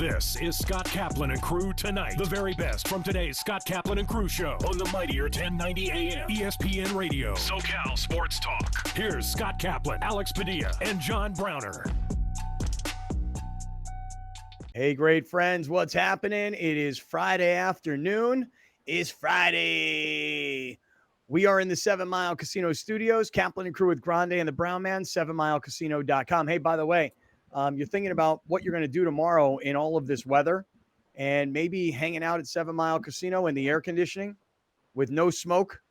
This is Scott Kaplan and Crew Tonight. The very best from today's Scott Kaplan and Crew show on the mightier 1090 AM ESPN Radio. SoCal Sports Talk. Here's Scott Kaplan, Alex Padilla, and John Browner. Hey, great friends. What's happening? It is Friday afternoon. It's Friday. We are in the 7 Mile Casino studios. Kaplan and Crew with Grande and the Brown Man, 7milecasino.com. Hey, by the way, you're thinking about what you're going to do tomorrow in all of this weather and maybe hanging out at 7 Mile Casino in the air conditioning with no smoke,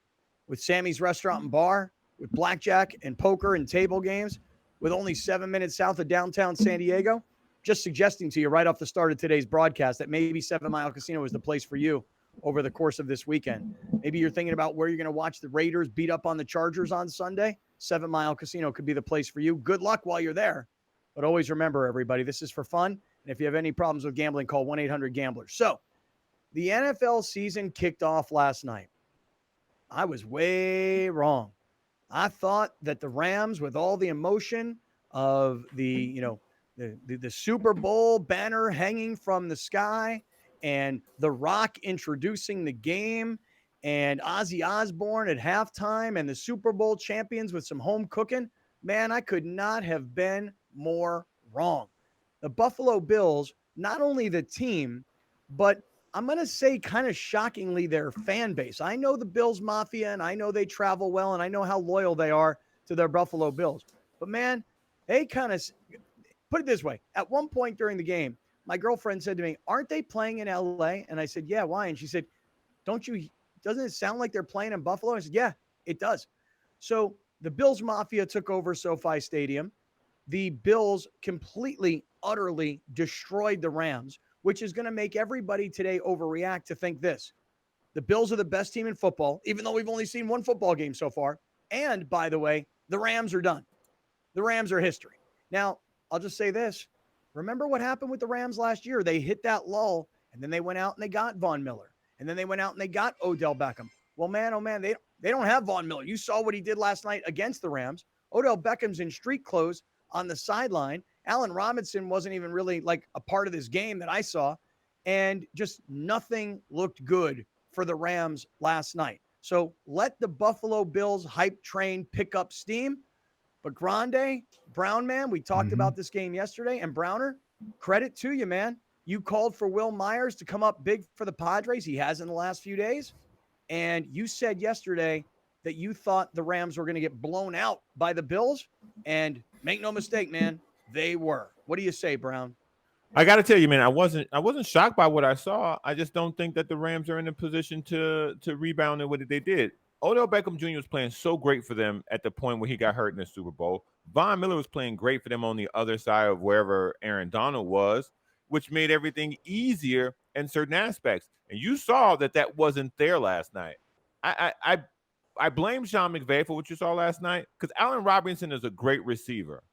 with Sammy's Restaurant and Bar, with blackjack and poker and table games, with only 7 minutes south of downtown San Diego. Just suggesting to you right off the start of today's broadcast that maybe 7 Mile Casino is the place for you over the course of this weekend. Maybe you're thinking about where you're going to watch the Raiders beat up on the Chargers on Sunday. 7 Mile Casino could be the place for you. Good luck while you're there. But always remember, everybody, this is for fun. And if you have any problems with gambling, call 1-800-GAMBLER. So the NFL season kicked off last night. I was way wrong. I thought that the Rams, with all the emotion of the Super Bowl banner hanging from the sky and The Rock introducing the game and Ozzy Osbourne at halftime and the Super Bowl champions with some home cooking, man, I could not have been more wrong. The Buffalo Bills, not only the team, but I'm going to say kind of shockingly their fan base. I know the Bills Mafia, and I know they travel well, and I know how loyal they are to their Buffalo Bills. But, man, they kind of – put it this way. At one point during the game, my girlfriend said to me, aren't they playing in L.A.? And I said, yeah, why? And she said, doesn't it sound like they're playing in Buffalo? I said, yeah, it does. So the Bills Mafia took over SoFi Stadium. The Bills completely, utterly destroyed the Rams, which is going to make everybody today overreact to think this. The Bills are the best team in football, even though we've only seen one football game so far. And, by the way, the Rams are done. The Rams are history. Now, I'll just say this. Remember what happened with the Rams last year? They hit that lull, and then they went out and they got Von Miller. And then they went out and they got Odell Beckham. Well, man, oh, man, they don't have Von Miller. You saw what he did last night against the Rams. Odell Beckham's in street clothes on the sideline. Allen Robinson wasn't even really like a part of this game that I saw. And just nothing looked good for the Rams last night. So let the Buffalo Bills hype train pick up steam. But Grande, Brown Man, we talked about this game yesterday, and Browner, credit to you, man. You called for Will Myers to come up big for the Padres. He has in the last few days. And you said yesterday that you thought the Rams were going to get blown out by the Bills. And make no mistake, man, they were. What do you say, Brown? I got to tell you, man, I wasn't shocked by what I saw. I just don't think that the Rams are in a position to rebound in what they did. Odell Beckham Jr. was playing so great for them at the point where he got hurt in the Super Bowl. Von Miller was playing great for them on the other side of wherever Aaron Donald was, which made everything easier in certain aspects. And you saw that wasn't there last night. I blame Sean McVay for what you saw last night because Allen Robinson is a great receiver.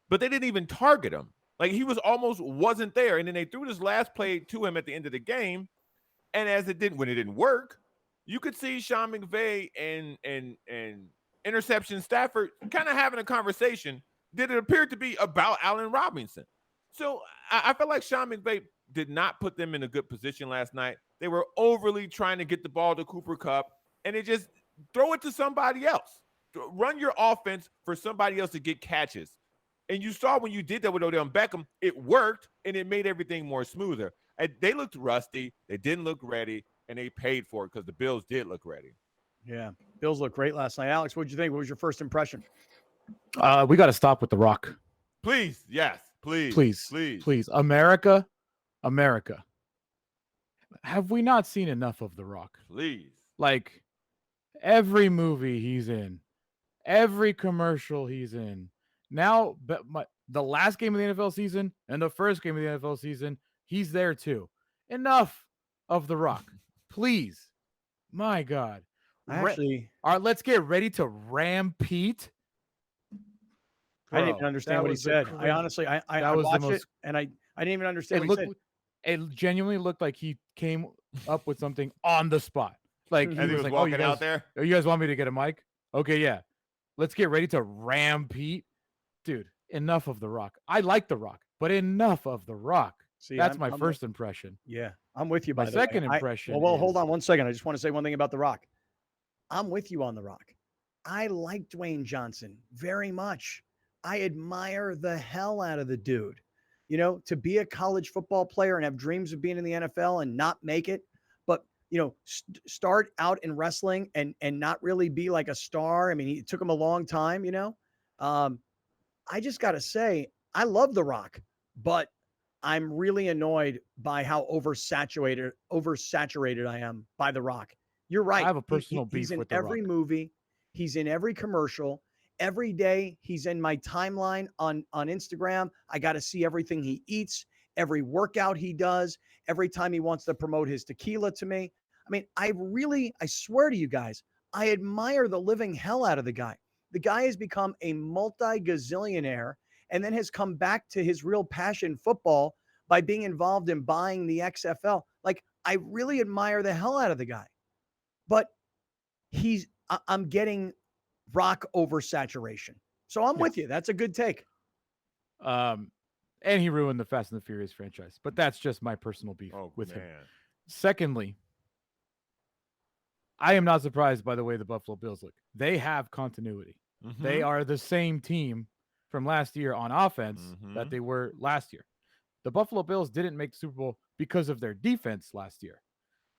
But they didn't even target him. Like, he almost wasn't there. And then they threw this last play to him at the end of the game. And when it didn't work, you could see Sean McVay and interception Stafford kind of having a conversation that it appeared to be about Allen Robinson. So I felt like Sean McVay did not put them in a good position last night. They were overly trying to get the ball to Cooper Kupp, and it just throw it to somebody else. Run your offense for somebody else to get catches. And you saw when you did that with Odell Beckham, it worked, and it made everything more smoother. And they looked rusty. They didn't look ready, and they paid for it because the Bills did look ready. Yeah, Bills looked great last night. Alex, what did you think? What was your first impression? We got to stop with The Rock. Please, yes, please. America. Have we not seen enough of The Rock? Please. Like, every movie he's in, every commercial he's in. Now, the last game of the NFL season and the first game of the NFL season, he's there too. Enough of The Rock. Please. My God. Actually, all right, let's get ready to ram Pete. I didn't even understand what he said. I honestly, I watched it, and I didn't even understand what he said. It genuinely looked like he came up with something on the spot. Like, he was like, walking out there. Oh, you guys want me to get a mic? Okay, yeah. Let's get ready to ram Pete. Dude, enough of The Rock. I like The Rock, but enough of The Rock. See, That's I'm, my I'm first impression. yeah, I'm with you. My By the way, second impression well, hold is on one second. I just want to say one thing about The Rock. I'm with you on The Rock. I like Dwayne Johnson very much. I admire the hell out of the dude. You know, to be a college football player and have dreams of being in the NFL and not make it, but start out in wrestling and not really be like a star. I mean, it took him a long time. I just got to say, I love The Rock, but I'm really annoyed by how oversaturated I am by The Rock. You're I right. have a personal He's beef in with The every Rock. movie. He's in every commercial. Every day he's in my timeline on Instagram. I got to see everything he eats, every workout he does, every time he wants to promote his tequila to me. I mean, I swear to you guys, I admire the living hell out of the guy. The guy has become a multi-gazillionaire and then has come back to his real passion, football, by being involved in buying the XFL. Like, I really admire the hell out of the guy. But I'm getting Rock oversaturation. So I'm with you. That's a good take. And he ruined the Fast and the Furious franchise. But that's just my personal beef with him. Secondly, I am not surprised by the way the Buffalo Bills look. They have continuity. Mm-hmm. They are the same team from last year on offense that they were last year. The Buffalo Bills didn't make the Super Bowl because of their defense last year.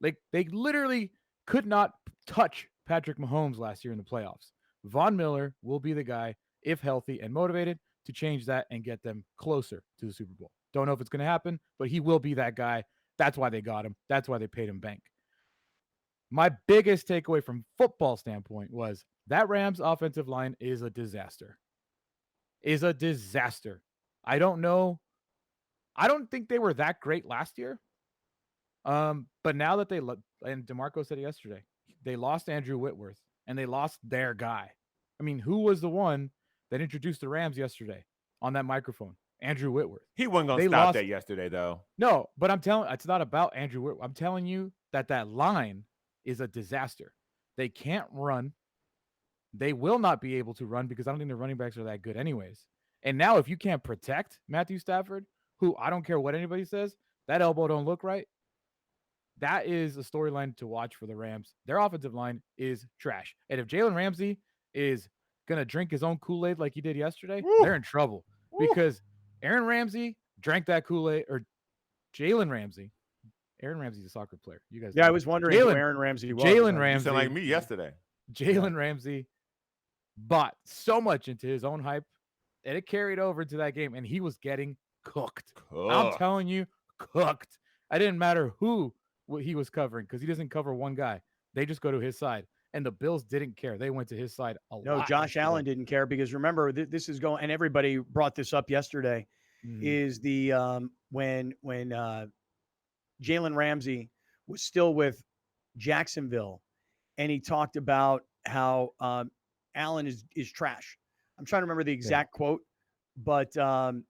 Like, they literally could not touch Patrick Mahomes last year in the playoffs. Von Miller will be the guy, if healthy and motivated, to change that and get them closer to the Super Bowl. Don't know if it's going to happen, but he will be that guy. That's why they got him. That's why they paid him bank. My biggest takeaway from football standpoint was that Rams offensive line is a disaster. I don't know. I don't think they were that great last year. But now that and DeMarco said it yesterday, they lost Andrew Whitworth and they lost their guy. I mean, who was the one that introduced the Rams yesterday on that microphone? Andrew Whitworth. He wasn't going to stop that yesterday, though. No, but it's not about Andrew Whitworth. I'm telling you that line is a disaster. They can't run. They will not be able to run because I don't think their running backs are that good anyways. And now if you can't protect Matthew Stafford, who I don't care what anybody says, that elbow don't look right. That is a storyline to watch for the Rams. Their offensive line is trash. And if Jalen Ramsey is going to drink his own Kool-Aid like he did yesterday, they're in trouble. Because Aaron Ramsey drank that Kool-Aid, or Jalen Ramsey. Aaron Ramsey's a soccer player. You guys I was wondering who Aaron Ramsey was. Jalen Ramsey. You sound like me yesterday. Jalen Ramsey bought so much into his own hype, and it carried over to that game, and he was getting cooked. I'm telling you, cooked. I didn't matter who he was covering because he doesn't cover one guy. They just go to his side. And the Bills didn't care. They went to his side a lot. No, Josh Allen didn't care because remember, this is going, and everybody brought this up yesterday, is the when Jalen Ramsey was still with Jacksonville, and he talked about how Allen is trash. I'm trying to remember the exact quote, but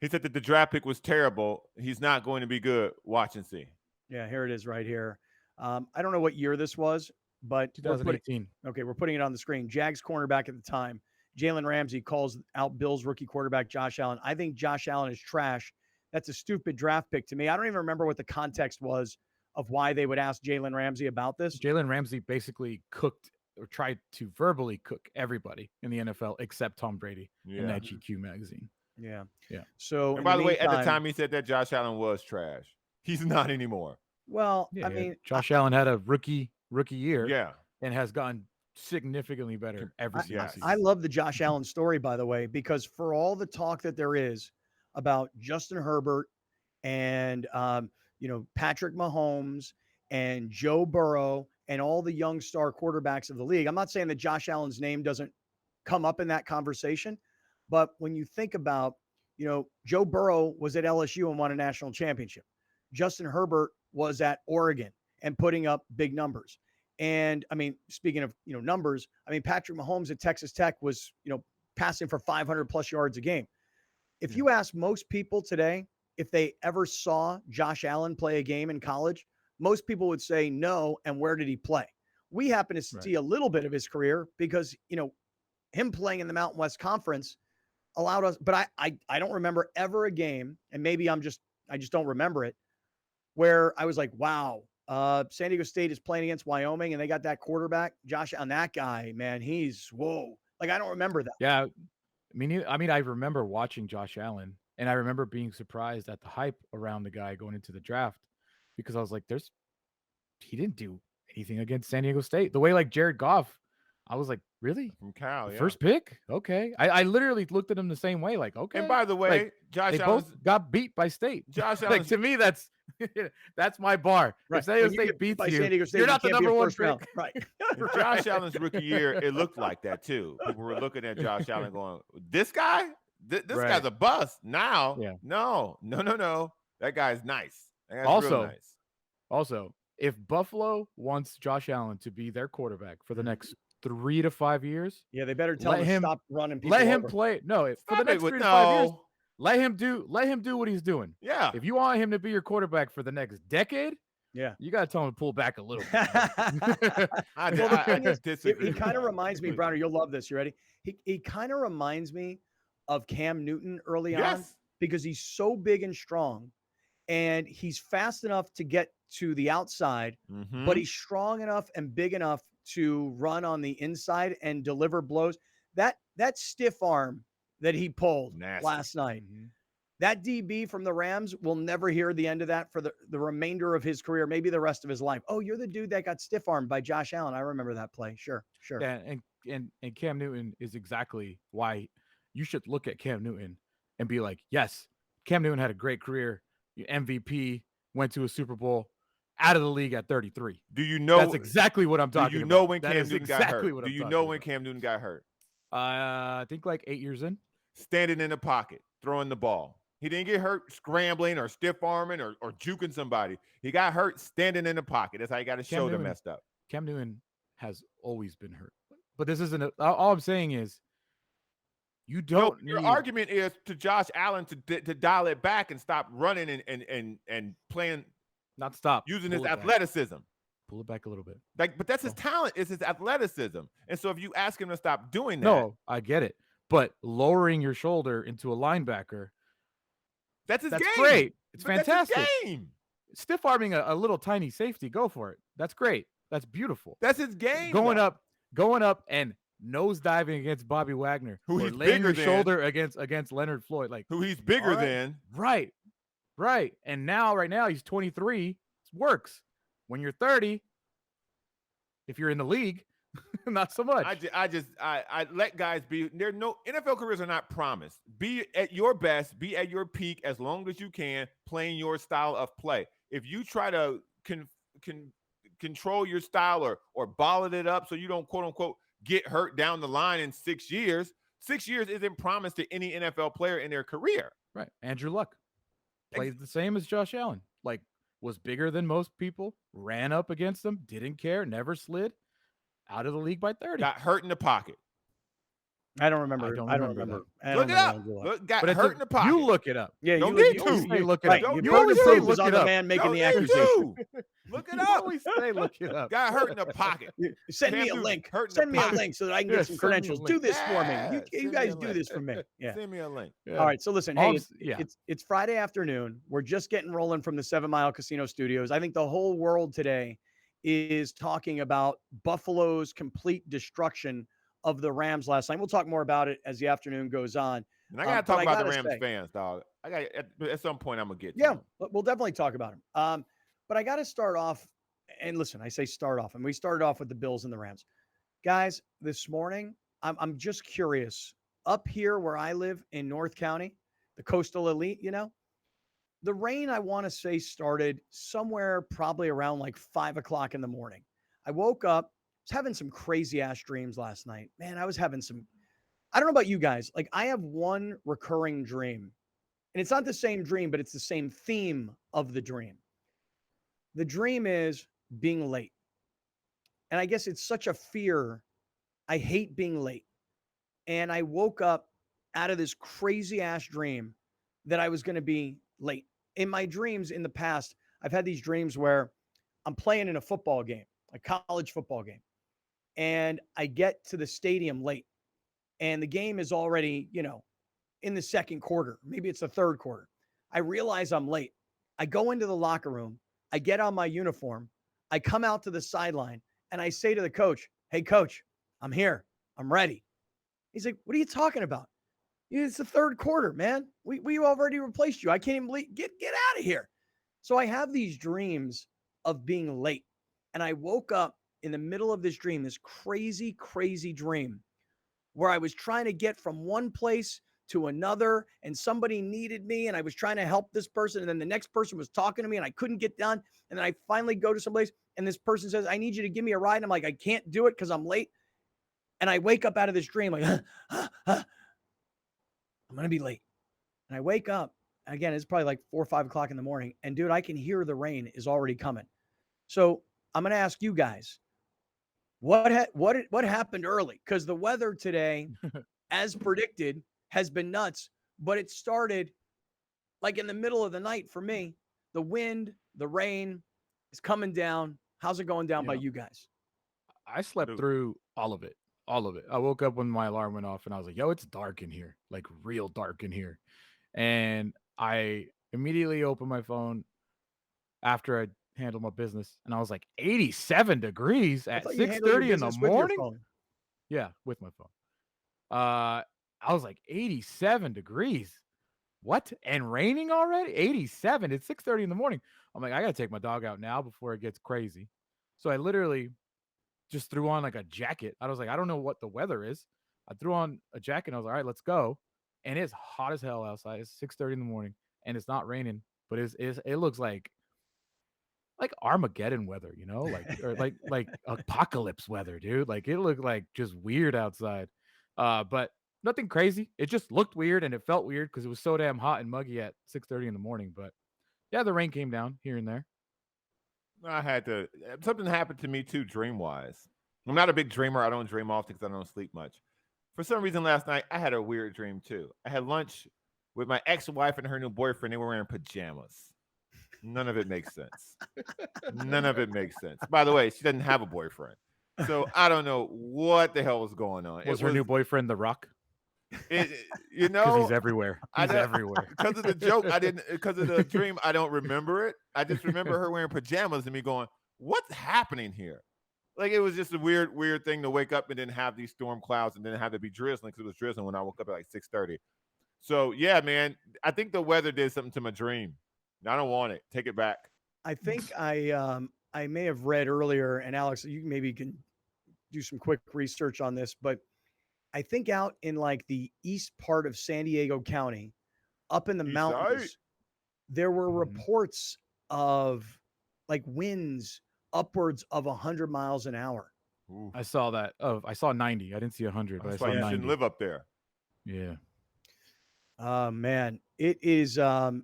he said that the draft pick was terrible. He's not going to be good. Watch and see. Yeah, here it is right here. I don't know what year this was, but 2018. We're putting it on the screen. Jags cornerback at the time, Jalen Ramsey, calls out Bills rookie quarterback Josh Allen. I think Josh Allen is trash. That's a stupid draft pick to me. I don't even remember what the context was of why they would ask Jalen Ramsey about this. Jalen Ramsey basically cooked or tried to verbally cook everybody in the NFL except Tom Brady in that GQ magazine. Yeah. So, and by the way, at the time he said that Josh Allen was trash. He's not anymore. Well, I mean, Josh Allen had a rookie year, and has gotten significantly better every season. I love the Josh Allen story, by the way, because for all the talk that there is about Justin Herbert and Patrick Mahomes and Joe Burrow and all the young star quarterbacks of the league, I'm not saying that Josh Allen's name doesn't come up in that conversation, but when you think about, Joe Burrow was at LSU and won a national championship. Justin Herbert was at Oregon and putting up big numbers. And I mean, speaking of, numbers, I mean, Patrick Mahomes at Texas Tech was, passing for 500 plus yards a game. If you ask most people today, if they ever saw Josh Allen play a game in college, most people would say no. And where did he play? We happen to see a little bit of his career because, him playing in the Mountain West Conference allowed us, but I don't remember ever a game, and maybe I'm just I just don't remember it, where I was like, wow, San Diego State is playing against Wyoming and they got that quarterback, Josh, on that guy, man, he's whoa. Like, I don't remember that. Yeah. I remember watching Josh Allen, and I remember being surprised at the hype around the guy going into the draft, because I was like, he didn't do anything against San Diego State. The way like Jared Goff, I was like, really? From Cal, yeah. First pick? Okay. I literally looked at him the same way, like, okay. And by the way, like, Josh they Allen's, both got beat by State. Josh Like, Allen's, to me, that's my bar. Right. If San Diego When you State get beat beats by you, San Diego State, you're you not the can't be a number one first pick. round. Right. in Josh Allen's rookie year, it looked like that too. People were looking at Josh Allen going, this guy? This Right. guy's a bust. Now, Yeah. no. That guy's nice. That guy's Also, real nice. Also, if Buffalo wants Josh Allen to be their quarterback for the next 3 to 5 years, Yeah, they better tell Let him to him- stop running people let him over. play. No, for the Stop next it with 3 to 5 years, no. let him do what he's doing. Yeah. If you want him to be your quarterback for the next decade, Yeah. you got to tell him to pull back a little bit. I Well, the thing is, disagree he with kind of that reminds me, completely. Browner, you'll love this. You ready? He kind of reminds me of Cam Newton early on, Yes. because he's so big and strong and he's fast enough to get to the outside, Mhm. but he's strong enough and big enough to run on the inside and deliver blows. That stiff arm that he pulled Nasty. last night, Mhm. that DB from the Rams will never hear the end of that for the remainder of his career, maybe the rest of his life. Oh, you're the dude that got stiff armed by Josh Allen. I remember that play. Sure. Yeah, and Cam Newton is exactly why you should look at Cam Newton and be like, yes, Cam Newton had a great career, MVP, went to a Super Bowl, out of the league at 33. Do you know? That's exactly what I'm talking Do you about. know when That Cam is Newton got exactly hurt? what Do I'm you talking know when about. Cam Newton got hurt? I think like 8 years in. Standing in the pocket, throwing the ball. He didn't get hurt scrambling or stiff arming or juking somebody. He got hurt standing in the pocket. That's how he got his shoulder Newton- messed up. Cam Newton has always been hurt. But this isn't all I'm saying is you don't Your need argument is to Josh Allen to dial it back and stop running and playing, not stop using pull his it back. athleticism. Pull it back a little bit. But that's his talent, is his athleticism. And so if you ask him to stop doing that, No, I get it. But lowering your shoulder into a linebacker, that's his that's game. great. It's But that's his fantastic. game. Stiff arming a little tiny safety, go for it. That's great. That's beautiful. That's his game. Going though. up and nose diving against Bobby Wagner, Who or he's laying bigger your than. shoulder against Leonard Floyd, like Who he's bigger All right. than. right. And right now he's 23. It works. When you're 30, if you're in the league, not so much. I let guys be. There no NFL careers are not promised. Be at your best, be at your peak as long as you can, playing your style of play. If you try to control your style or bottle it up so you don't quote unquote get hurt down the line in 6 years, 6 years isn't promised to any NFL player in their career. Right. Andrew Luck played the same as Josh Allen. Like, was bigger than most people, ran up against them, didn't care, never slid, out of the league by 30. Got hurt in the pocket. I don't remember. I don't I don't remember remember. Look it up. Got But hurt in the pocket. you look it up. Yeah, Don't you, need you to. always You say- look it right, up. You You put always the say proof is look on it the up. man making Don't the need accusation. to. Look it You up. always say look it up. Got hurt in the pocket. Send me a Cam Newton link. hurt in Send the me a pocket. link so that I can Yeah, get some send me a credentials. link. Do this for me. Yeah, You send guys me a do link. this for me. Yeah. Send me a link. Yeah. All right. So listen, All hey, I'm yeah. it's Friday afternoon. We're just getting rolling from the 7 Mile Casino Studios. I think the whole world today is talking about Buffalo's complete destruction of the Rams last night. We'll talk more about it as the afternoon goes on. And I gotta But talk I about the gotta Rams say- fans, dog. I got at some point I'm gonna get to Yeah, them. we'll definitely talk about him. But I got to start off, and listen, I say start off, and we started off with the Bills and the Rams. Guys, this morning, I'm just curious. Up here where I live in North County, the coastal elite, the rain, I want to say, started somewhere probably around like 5 o'clock in the morning. I woke up, was having some crazy ass dreams last night. Man, I was having I don't know about you guys. Like, I have one recurring dream. And it's not the same dream, but it's the same theme of the dream. The dream is being late. And I guess it's such a fear. I hate being late. And I woke up out of this crazy ass dream that I was going to be late. In my dreams in the past, I've had these dreams where I'm playing in a football game, a college football game. And I get to the stadium late. And the game is already, in the second quarter. Maybe it's the third quarter. I realize I'm late. I go into the locker room. I get on my uniform. I come out to the sideline and I say to the coach, "Hey, coach, I'm here. I'm ready." He's like, "What are you talking about? It's the third quarter, man. We already replaced you. I can't even believe, get out of here." So I have these dreams of being late. And I woke up in the middle of this dream, this crazy, crazy dream where I was trying to get from one place to another and somebody needed me and I was trying to help this person. And then the next person was talking to me and I couldn't get done. And then I finally go to someplace and this person says, "I need you to give me a ride." And I'm like, "I can't do it because I'm late." And I wake up out of this dream like, I'm going to be late. And I wake up. Again, it's probably like 4 or 5 o'clock in the morning. And dude, I can hear the rain is already coming. So I'm going to ask you guys, what happened early? Because the weather today, as predicted, has been nuts. But it started like in the middle of the night for me. The wind, the rain is coming down. How's it going down by you guys? I slept through all of it. All of it. I woke up when my alarm went off and I was like, "Yo, it's dark in here, like real dark in here." And I immediately opened my phone after I handled my business and I was like, 87 degrees at 6:30 in the morning? Yeah, with my phone. I was like, 87 degrees. What? And raining already? 87. It's 6:30 in the morning. I'm like, I gotta take my dog out now before it gets crazy. So I literally just threw on like a jacket. I was like, I don't know what the weather is. I threw on a jacket and I was like, all right, let's go. And it's hot as hell outside. It's 6:30 in the morning and it's not raining, but it looks like Armageddon weather, you know, like or like apocalypse weather, dude. Like it looked like just weird outside. But nothing crazy. It just looked weird and it felt weird because it was so damn hot and muggy at 6:30 in the morning. But yeah, the rain came down here and there. Something happened to me too, dream wise. I'm not a big dreamer. I don't dream often because I don't sleep much. For some reason, last night I had a weird dream too. I had lunch with my ex-wife and her new boyfriend. They were wearing pajamas. None of it makes sense. None of it makes sense. By the way, she doesn't have a boyfriend. So I don't know what the hell was going on. Was her new boyfriend The Rock? Because he's everywhere. He's everywhere. Because of the joke, because of the dream, I don't remember it. I just remember her wearing pajamas and me going, "What's happening here?" Like it was just a weird thing to wake up and then have these storm clouds and then have to be drizzling because it was drizzling when I woke up at like 6:30. So yeah, man, I think the weather did something to my dream. I don't want it. Take it back. I think I may have read earlier, and Alex, you maybe can do some quick research on this, but I think out in like the east part of San Diego County, up in the mountains, there were reports of like winds upwards of 100 miles an hour. Ooh. I saw that. I saw 90. I didn't see 100, but I saw 90. You shouldn't live up there. Yeah. Man, it is.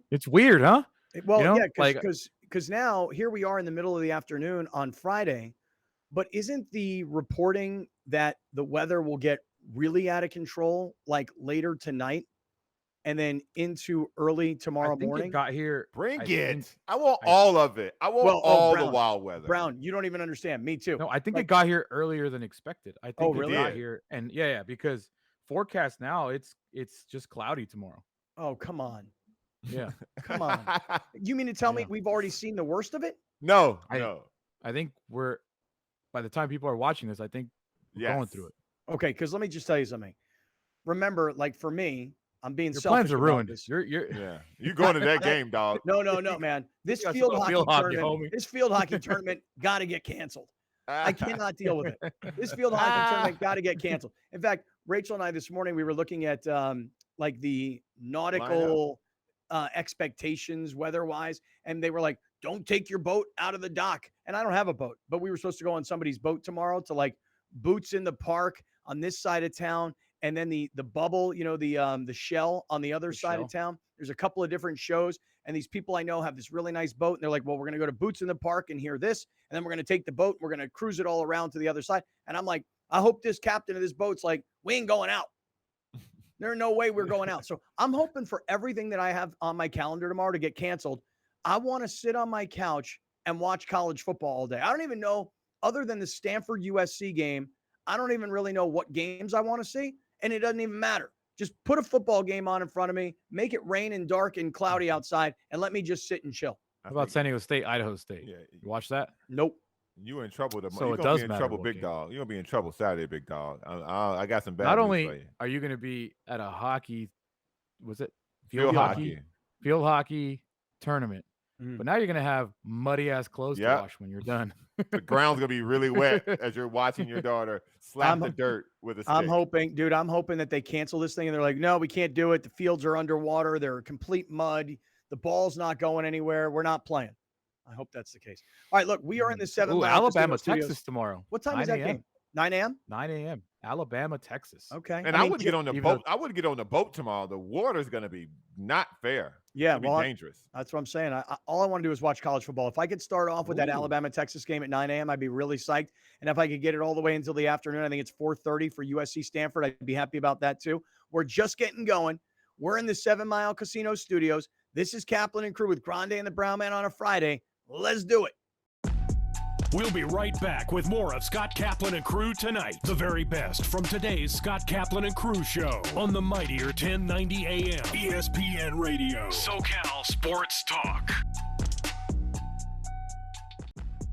It's weird, huh? Yeah, because now here we are in the middle of the afternoon on Friday, but isn't the reporting that the weather will get really out of control like later tonight and then into early tomorrow morning? It got here. Bring it. I want all of it. I want all the wild weather. Brown, you don't even understand. Me too. No, I think it got here earlier than expected. I think it got here, and yeah, because forecast now it's just cloudy tomorrow. Oh, come on. Yeah. Come on. You mean to tell me we've already seen the worst of it? No. I think by the time people are watching this, I think we're going through it. Okay, because let me just tell you something. Remember, like for me, I'm being selfish. Your plans are ruined. You're going to that game, dog. No, man. This field hockey tournament got to get canceled. I cannot deal with it. This field hockey tournament got to get canceled. In fact, Rachel and I this morning, we were looking at like the nautical expectations weather-wise, and they were like, "Don't take your boat out of the dock." And I don't have a boat, but we were supposed to go on somebody's boat tomorrow to like Boots in the Park on this side of town, and then the bubble, the shell on the other side of town. There's a couple of different shows, and these people I know have this really nice boat, and they're like, "Well, we're going to go to Boots in the Park and hear this, and then we're going to take the boat, and we're going to cruise it all around to the other side." And I'm like, I hope this captain of this boat's like, "We ain't going out. There's no way we're going out." So I'm hoping for everything that I have on my calendar tomorrow to get canceled. I want to sit on my couch and watch college football all day. I don't even know, other than the Stanford USC game, I don't even really know what games I want to see. And it doesn't even matter Just put a football game on in front of me, make it rain and dark and cloudy outside, and let me just sit and chill. How about San Diego State, Idaho State? Yeah. You watch that? Nope. You in trouble tomorrow. So You're it gonna does be in matter trouble, what big game. dog. You're gonna be in trouble Saturday, big dog. I got some bad Not news only for you. are you going to be at a hockey, was it Field hockey. Field hockey tournament, Mm. but now you're going to have muddy ass clothes to Yep. wash when you're done. The ground's gonna be really wet as you're watching your daughter slap the dirt with a stick. I'm hoping that they cancel this thing and they're like, no, we can't do it. The fields are underwater. They're complete mud. The ball's not going anywhere. We're not playing. I hope that's the case. All right, look, we are in the 7 Mile Alabama, Casino Texas Studios. tomorrow. What time is that game? 9 a.m.? 9 a.m. Alabama, Texas. Okay. And I wouldn't get on the boat. I wouldn't get on the boat tomorrow. The water's gonna be not fair. Yeah, It'll be dangerous. That's what I'm saying. All I want to do is watch college football. If I could start off with that Alabama-Texas game at 9 a.m., I'd be really psyched. And if I could get it all the way until the afternoon, I think it's 4:30 for USC Stanford. I'd be happy about that too. We're just getting going. We're in the 7 Mile Casino Studios. This is Kaplan and Crew with Grande and the Brown Man on a Friday. Let's do it. We'll be right back with more of Scott Kaplan and Crew tonight. The very best from today's Scott Kaplan and Crew show on the mightier 1090 AM ESPN Radio. SoCal Sports Talk.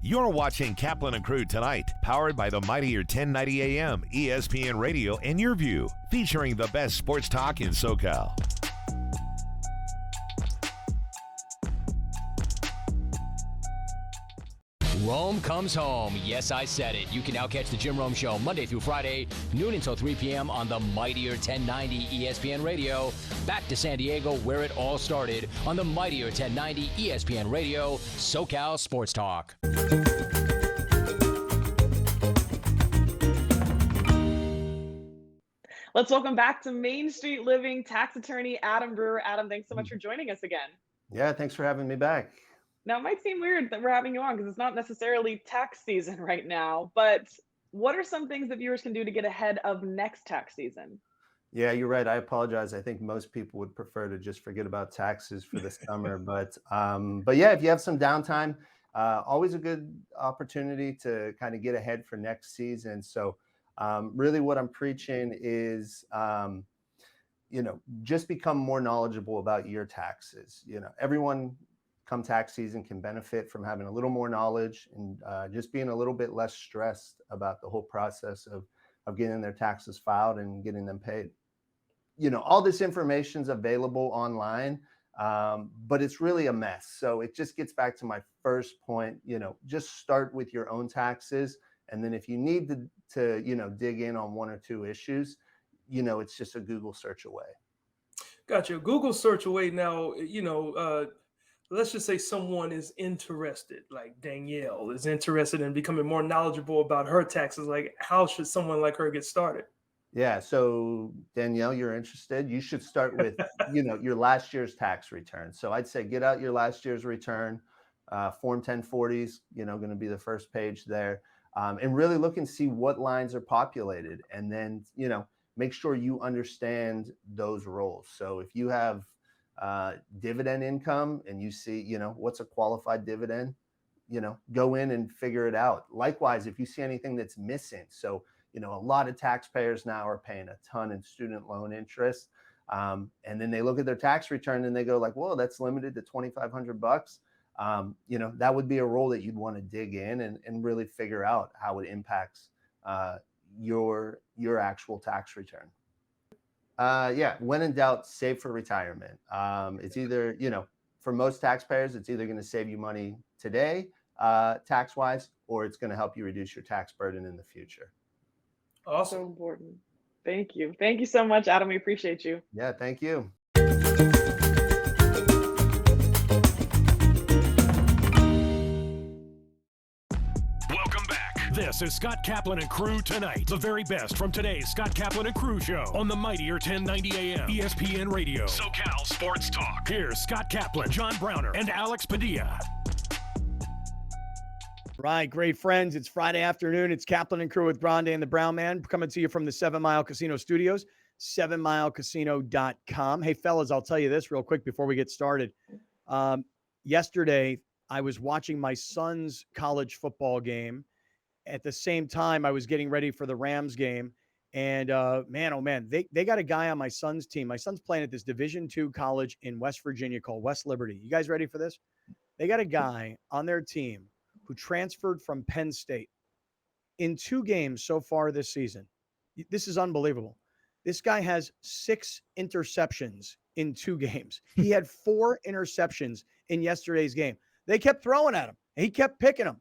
You're watching Kaplan and Crew tonight, powered by the mightier 1090 AM ESPN Radio and Your View, featuring the best sports talk in SoCal. Rome comes home. Yes, I said it. You can now catch the Jim Rome Show Monday through Friday, noon until 3 p.m. on the mightier 1090 ESPN Radio. Back to San Diego, where it all started, on the mightier 1090 ESPN Radio, SoCal Sports Talk. Let's welcome back to Main Street Living tax attorney Adam Brewer. Adam, thanks so much for joining us again. Yeah, thanks for having me back. Now, it might seem weird that we're having you on because it's not necessarily tax season right now, but what are some things that viewers can do to get ahead of next tax season? Yeah, you're right. I apologize. I think most people would prefer to just forget about taxes for the summer, but yeah, if you have some downtime, always a good opportunity to kind of get ahead for next season. So really what I'm preaching is, just become more knowledgeable about your taxes. Everyone come tax season can benefit from having a little more knowledge and just being a little bit less stressed about the whole process of getting their taxes filed and getting them paid. All this information is available online, but it's really a mess. So it just gets back to my first point, just start with your own taxes. And then if you need to dig in on one or two issues, it's just a Google search away. Gotcha. Google search away. Now, let's just say someone is interested, like Danielle is interested in becoming more knowledgeable about her taxes. Like, how should someone like her get started? Yeah. So Danielle, you're interested. You should start with, your last year's tax return. So I'd say get out your last year's return. Form 1040s, going to be the first page there. And really look and see what lines are populated. And then, make sure you understand those roles. So if you have dividend income and you see, what's a qualified dividend, go in and figure it out. Likewise, if you see anything that's missing. So, a lot of taxpayers now are paying a ton in student loan interest. And then they look at their tax return and they go like, whoa, that's limited to $2,500. That would be a role that you'd want to dig in and really figure out how it impacts your actual tax return. When in doubt, save for retirement. It's either, for most taxpayers, it's either going to save you money today, tax-wise, or it's going to help you reduce your tax burden in the future. Awesome. So important. Thank you. Thank you so much, Adam. We appreciate you. Yeah, thank you. Welcome back. This is Scott Kaplan and Crew tonight. The very best from today's Scott Kaplan and Crew show on the mightier 1090 AM ESPN Radio. SoCal Sports Talk. Here's Scott Kaplan, John Browner, and Alex Padilla. Right, great friends. It's Friday afternoon. It's Kaplan and Crew with Grande and the Brown Man coming to you from the 7 Mile Casino Studios, 7milecasino.com. Hey, fellas, I'll tell you this real quick before we get started. Yesterday, I was watching my son's college football game. At the same time, I was getting ready for the Rams game, And man, oh man, they got a guy on my son's team. My son's playing at this Division II college in West Virginia called West Liberty. You guys ready for this? They got a guy on their team who transferred from Penn State in 2 games so far this season. This is unbelievable. This guy has 6 interceptions in 2 games. He had 4 interceptions in yesterday's game. They kept throwing at him. He kept picking them.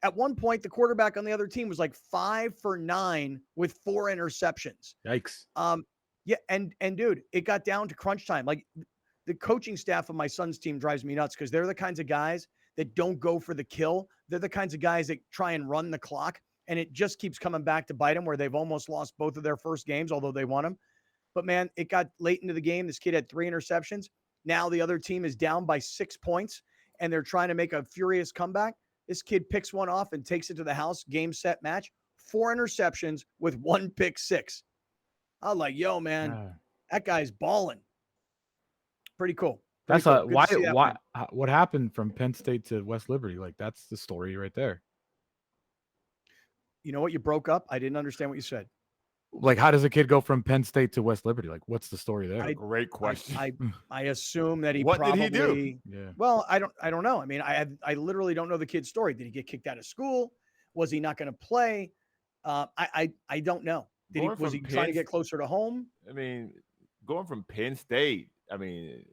At one point, the quarterback on the other team was like 5 for 9 with 4 interceptions. Yikes. Yeah, and dude, it got down to crunch time. Like the coaching staff of my son's team drives me nuts because they're the kinds of guys that don't go for the kill. They're the kinds of guys that try and run the clock, and it just keeps coming back to bite them where they've almost lost both of their first games, although they won them. But man, it got late into the game. This kid had 3 interceptions. Now the other team is down by 6 points, and they're trying to make a furious comeback. This kid picks one off and takes it to the house. Game, set, match. 4 interceptions with 1 pick 6. I was like, yo, man, that guy's balling. Pretty cool. That's cool. What happened from Penn State to West Liberty? Like, that's the story right there. You know what? You broke up. I didn't understand what you said. Like, how does a kid go from Penn State to West Liberty? Like, what's the story there? Great question. I assume that he what probably did he do? Yeah. Well, I don't know. I mean, I literally don't know the kid's story. Did he get kicked out of school? Was he not going to play? I don't know. Was he trying to get closer to home? I mean, going from Penn State, I mean,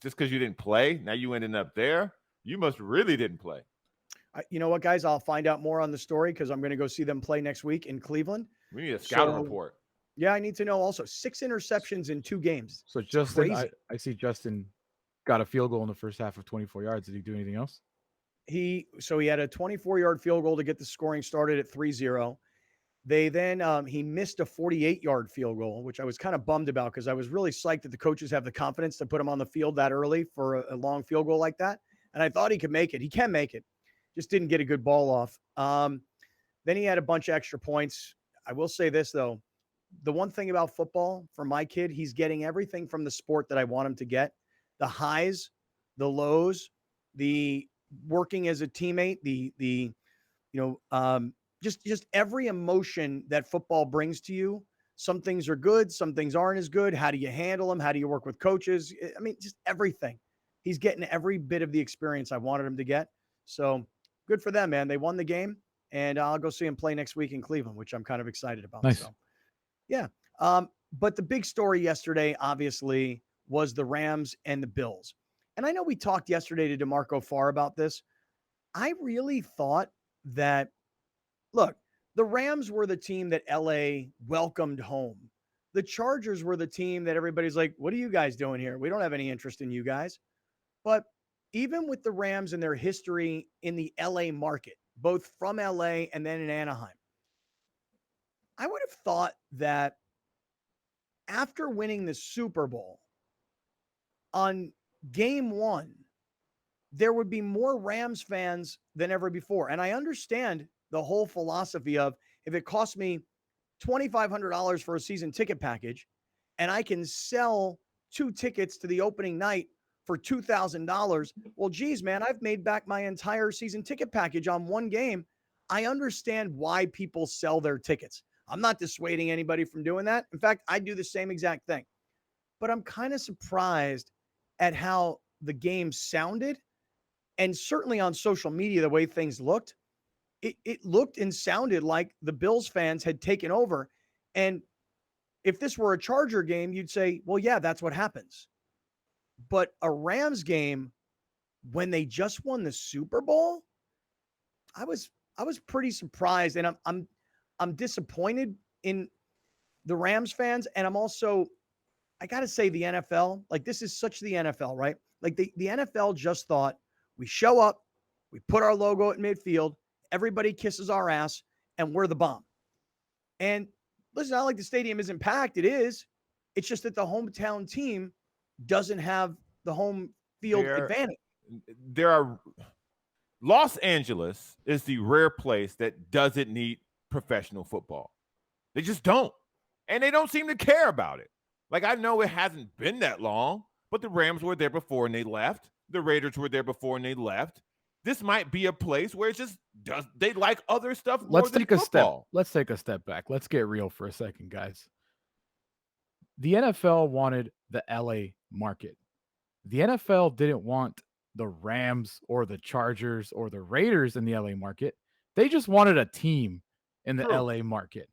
just because you didn't play, now you ended up there, you must really didn't play. You know what, guys? I'll find out more on the story because I'm going to go see them play next week in Cleveland. We need a scouting report. Yeah, I need to know also. 6 interceptions in 2 games. So Justin, I see Justin got a field goal in the first half of 24 yards. Did he do anything else? He had a 24-yard field goal to get the scoring started at 3-0. They then he missed a 48-yard field goal, which I was kind of bummed about because I was really psyched that the coaches have the confidence to put him on the field that early for a long field goal like that. And I thought he could make it. He can make it. Just didn't get a good ball off. Then he had a bunch of extra points. I will say this, though. The one thing about football for my kid, he's getting everything from the sport that I want him to get. The highs, the lows, the working as a teammate, just every emotion that football brings to you. Some things are good. Some things aren't as good. How do you handle them? How do you work with coaches? I mean, just everything. He's getting every bit of the experience I wanted him to get. So good for them, man. They won the game, and I'll go see him play next week in Cleveland, which I'm kind of excited about. Nice. So, yeah. But the big story yesterday, obviously, was the Rams and the Bills. And I know we talked yesterday to DeMarco Farr about this. I really thought that, look, the Rams were the team that LA welcomed home. The Chargers were the team that everybody's like, what are you guys doing here? We don't have any interest in you guys. But even with the Rams and their history in the LA market, both from LA and then in Anaheim, I would have thought that after winning the Super Bowl on game 1, there would be more Rams fans than ever before. And I understand the whole philosophy of if it costs me $2,500 for a season ticket package and I can sell 2 tickets to the opening night for $2,000. Well, geez, man, I've made back my entire season ticket package on 1 game. I understand why people sell their tickets. I'm not dissuading anybody from doing that. In fact, I do the same exact thing. But I'm kind of surprised at how the game sounded. And certainly on social media, the way things looked, it looked and sounded like the Bills fans had taken over. And if this were a Charger game, you'd say, well, yeah, that's what happens. But a Rams game, when they just won the Super Bowl, I was pretty surprised, and I'm disappointed in the Rams fans, and I'm also, I got to say, the NFL. Like, this is such the NFL, right? Like the NFL just thought, we show up, we put our logo at midfield, everybody kisses our ass, and we're the bomb. And listen, not like the stadium isn't packed. It is. It's just that the hometown team doesn't have the home field advantage. Los Angeles is the rare place that doesn't need professional football. They just don't. And they don't seem to care about it. Like, I know it hasn't been that long, but the Rams were there before and they left. The Raiders were there before and they left. this might be a place where it's just they like other stuff more Let's than take a step. football. Let's take a step back. Let's get real for a second, guys. The NFL wanted the LA market. The NFL didn't want the Rams or the Chargers or the Raiders in the LA market. They just wanted a team in the True. LA market.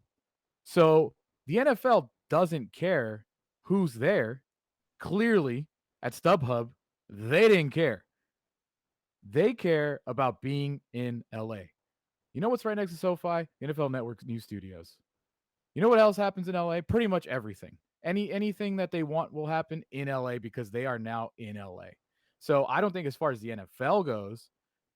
So the NFL doesn't care who's there. Clearly, at StubHub, they didn't care. They care about being in LA. You know what's right next to SoFi? NFL Network's new studios. You know what else happens in LA? Pretty much everything. Anything that they want will happen in LA because they are now in LA. So I don't think as far as the NFL goes,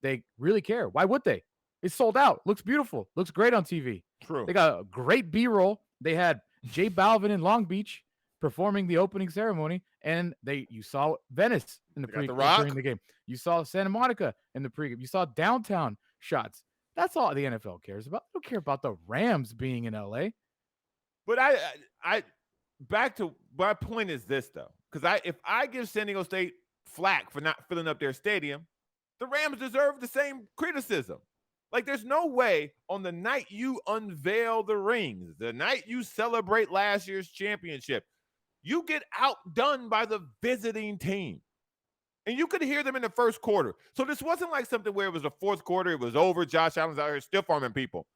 they really care. Why would they? It's sold out. Looks beautiful. Looks great on TV. True. They got a great B-roll. They had Jay Balvin in Long Beach performing the opening ceremony, and you saw Venice in the pregame during the game. You saw Santa Monica in the pregame. You saw downtown shots. That's all the NFL cares about. They don't care about the Rams being in LA. But I back to my point is this though, because if I give San Diego State flack for not filling up their stadium, the Rams deserve the same criticism. Like, there's no way on the night you unveil the rings, the night you celebrate last year's championship, you get outdone by the visiting team. And you could hear them in the first quarter. So this wasn't like something where it was the fourth quarter, it was over, Josh Allen's out here stiff arming people.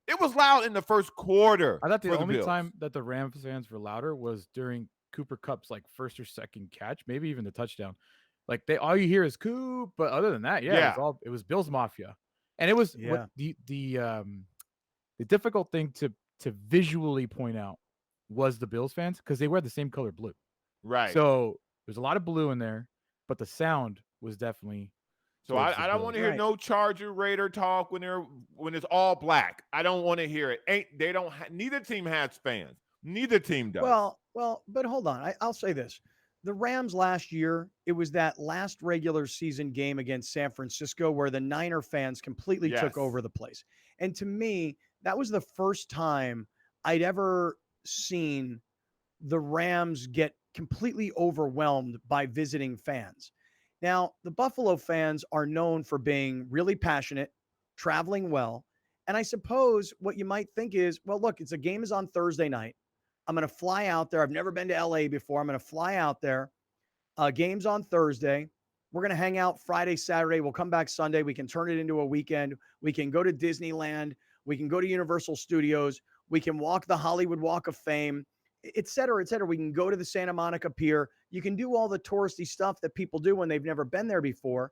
It was loud in the first quarter. I thought the only time that the Rams fans were louder was during Cooper Kupp's like first or second catch, maybe even the touchdown. Like all you hear is Coop, but other than that, it was Bills Mafia. And it was what the difficult thing to visually point out was the Bills fans because they wear the same color blue. Right. So there's a lot of blue in there, but the sound was definitely. So I don't want to hear no Charger Raider talk when it's all black. I don't want to hear it. Neither team has fans. Neither team does. Well, but hold on. I'll say this. The Rams last year, it was that last regular season game against San Francisco where the Niner fans completely took over the place. And to me, that was the first time I'd ever seen the Rams get completely overwhelmed by visiting fans. Now, the Buffalo fans are known for being really passionate, traveling well. And I suppose what you might think is, well, look, the game is on Thursday night. I'm going to fly out there. I've never been to LA before. I'm going to fly out there. Game's on Thursday. We're going to hang out Friday, Saturday. We'll come back Sunday. We can turn it into a weekend. We can go to Disneyland. We can go to Universal Studios. We can walk the Hollywood Walk of Fame, et cetera, et cetera. We can go to the Santa Monica Pier. You can do all the touristy stuff that people do when they've never been there before.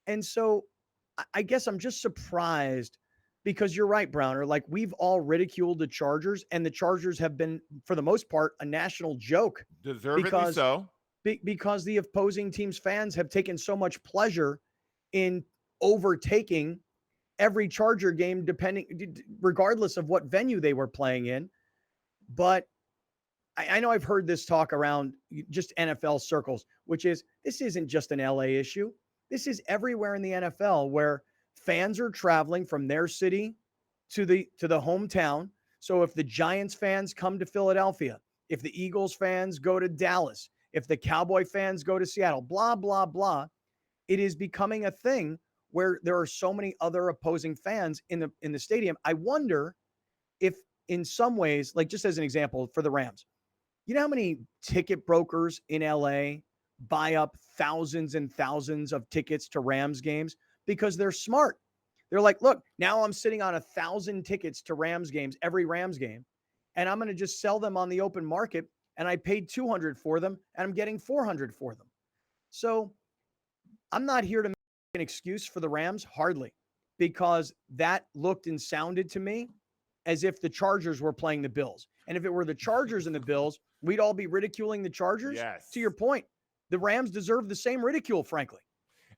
And so I guess I'm just surprised because you're right, Browner. Like, we've all ridiculed the Chargers, and the Chargers have been, for the most part, a national joke. Deservedly so. Because the opposing team's fans have taken so much pleasure in overtaking every Charger game, regardless of what venue they were playing in. But I know I've heard this talk around just NFL circles, which is this isn't just an LA issue. This is everywhere in the NFL where fans are traveling from their city to the hometown. So if the Giants fans come to Philadelphia, if the Eagles fans go to Dallas, if the Cowboy fans go to Seattle, blah, blah, blah, it is becoming a thing where there are so many other opposing fans in the stadium. I wonder if in some ways, like just as an example for the Rams, you know how many ticket brokers in LA buy up thousands and thousands of tickets to Rams games because they're smart. They're like, look, now I'm sitting on 1,000 tickets to Rams games, every Rams game, and I'm going to just sell them on the open market. And I paid $200 for them, and I'm getting $400 for them. So I'm not here to make an excuse for the Rams, hardly, because that looked and sounded to me as if the Chargers were playing the Bills. And if it were the Chargers and the Bills, we'd all be ridiculing the Chargers. Yes. To your point, the Rams deserve the same ridicule, frankly.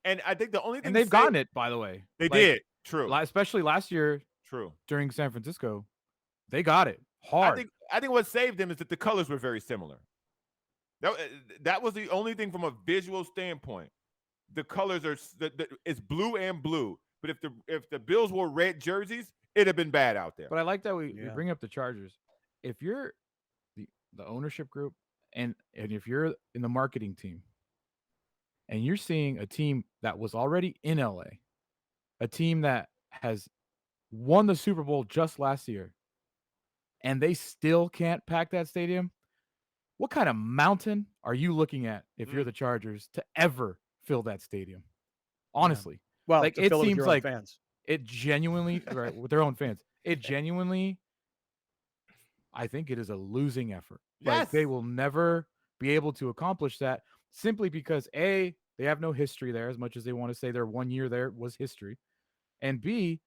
And I think the only thing, and they've gotten it, by the way. They did. True. Especially last year. True. During San Francisco, they got it hard. I think what saved them is that the colors were very similar. That was the only thing from a visual standpoint. The colors are it's blue and blue. But if the Bills wore red jerseys, it'd have been bad out there. But I like that we bring up the Chargers. If you're the ownership group and if you're in the marketing team and you're seeing a team that was already in LA a team that has won the Super Bowl just last year, and they still can't pack that stadium. What kind of mountain are you looking at if you're the Chargers to ever fill that stadium? Honestly, Well, like to it fill it with seems your own like fans. it genuinely, right, with their own fans. It genuinely, I think it is a losing effort. Like Yes. they will never be able to accomplish that simply because A, they have no history there as much as they want to say their 1 year there was history. And B,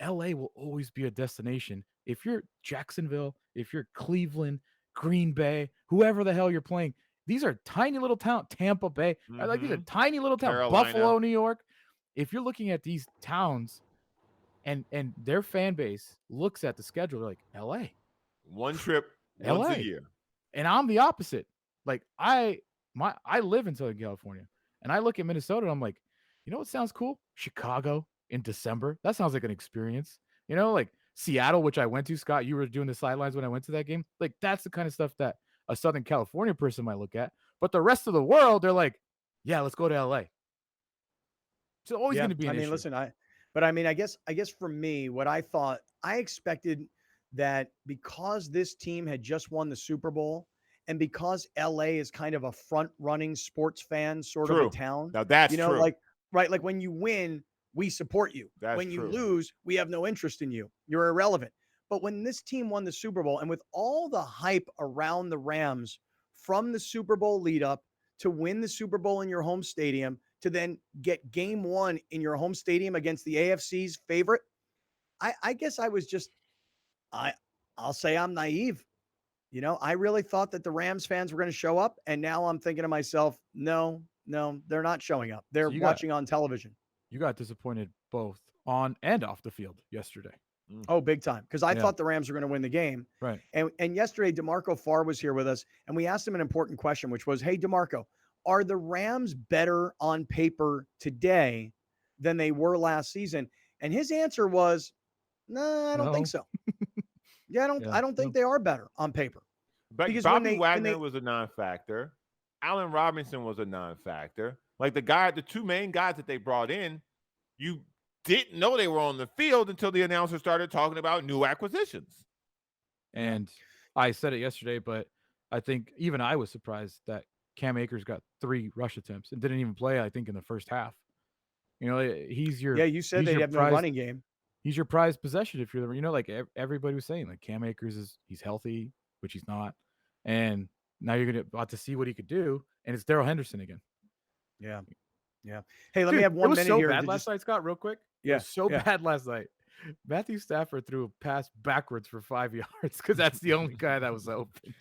LA will always be a destination. If you're Jacksonville, if you're Cleveland, Green Bay, whoever the hell you're playing, these are tiny little town, Tampa Bay, like these are tiny little towns, Carolina. Buffalo, New York. If you're looking at these towns and their fan base looks at the schedule, they're like, LA. One trip once LA. a year. And I'm the opposite. Like I live in Southern California and I look at Minnesota and I'm like, you know what sounds cool? Chicago in December. That sounds like an experience. You know, like Seattle, which I went to. Scott, you were doing the sidelines when I went to that game. Like that's the kind of stuff that a Southern California person might look at. But the rest of the world, they're like, yeah, let's go to LA. It's always going to be an issue. Listen, I guess for me, what I thought, I expected that because this team had just won the Super Bowl and because LA is kind of a front running sports fan sort of a town. Now that's true. Like, right. Like when you win, we support you. That's when you true. lose, we have no interest in you. You're irrelevant. But when this team won the Super Bowl and with all the hype around the Rams from the Super Bowl lead up to win the Super Bowl in your home stadium, to then get game one in your home stadium against the AFC's favorite, I guess I was just, I'll say I'm naive. You know, I really thought that the Rams fans were going to show up. And now I'm thinking to myself, no, they're not showing up. They're watching on television. You got disappointed both on and off the field yesterday. Oh, big time. Because I thought the Rams were going to win the game. Right. And yesterday, DeMarco Farr was here with us, and we asked him an important question, which was, hey, DeMarco, are the Rams better on paper today than they were last season? And his answer was, no, I don't think so. I don't think they are better on paper. But because Bobby Wagner was a non-factor. Allen Robinson was a non-factor. Like the two main guys that they brought in, you didn't know they were on the field until the announcer started talking about new acquisitions. And I said it yesterday, but I think even I was surprised that Cam Akers got 3 rush attempts and didn't even play, I think, in the first half. You know, he's your... Yeah, you said they have no running game. He's your prized possession if you're the... You know, like everybody was saying, like Cam Akers he's healthy, which he's not. And now you're about to see what he could do. And it's Darrell Henderson again. Yeah. Hey, let me have 1 minute here. It was so bad last night, Scott, real quick. Yeah. It was so bad last night. Matthew Stafford threw a pass backwards for 5 yards because that's the only guy that was open.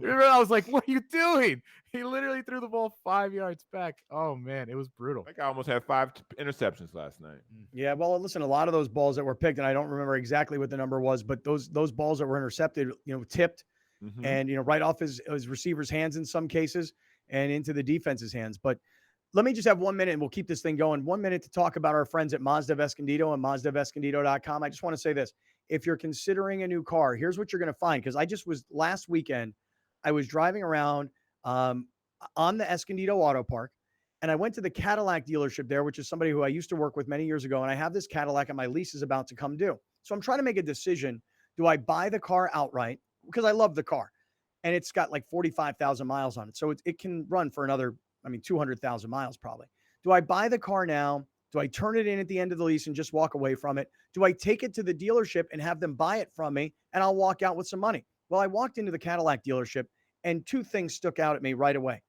I was like, what are you doing? He literally threw the ball 5 yards back. Oh, man, it was brutal. That guy almost had 5 interceptions last night. Yeah, well, listen, a lot of those balls that were picked, and I don't remember exactly what the number was, but those balls that were intercepted, tipped and, right off his receiver's hands in some cases and into the defense's hands. But let me just have 1 minute and we'll keep this thing going. 1 minute to talk about our friends at Mazda of Escondido and MazdaofEscondido.com. I just want to say this. If you're considering a new car, here's what you're going to find. Because last weekend, I was driving around on the Escondido Auto Park, and I went to the Cadillac dealership there, which is somebody who I used to work with many years ago. And I have this Cadillac and my lease is about to come due. So I'm trying to make a decision. Do I buy the car outright? Because I love the car. And it's got like 45,000 miles on it. So it can run for another 200,000 miles probably. Do I buy the car now? Do I turn it in at the end of the lease and just walk away from it? Do I take it to the dealership and have them buy it from me and I'll walk out with some money? Well, I walked into the Cadillac dealership and 2 things stuck out at me right away.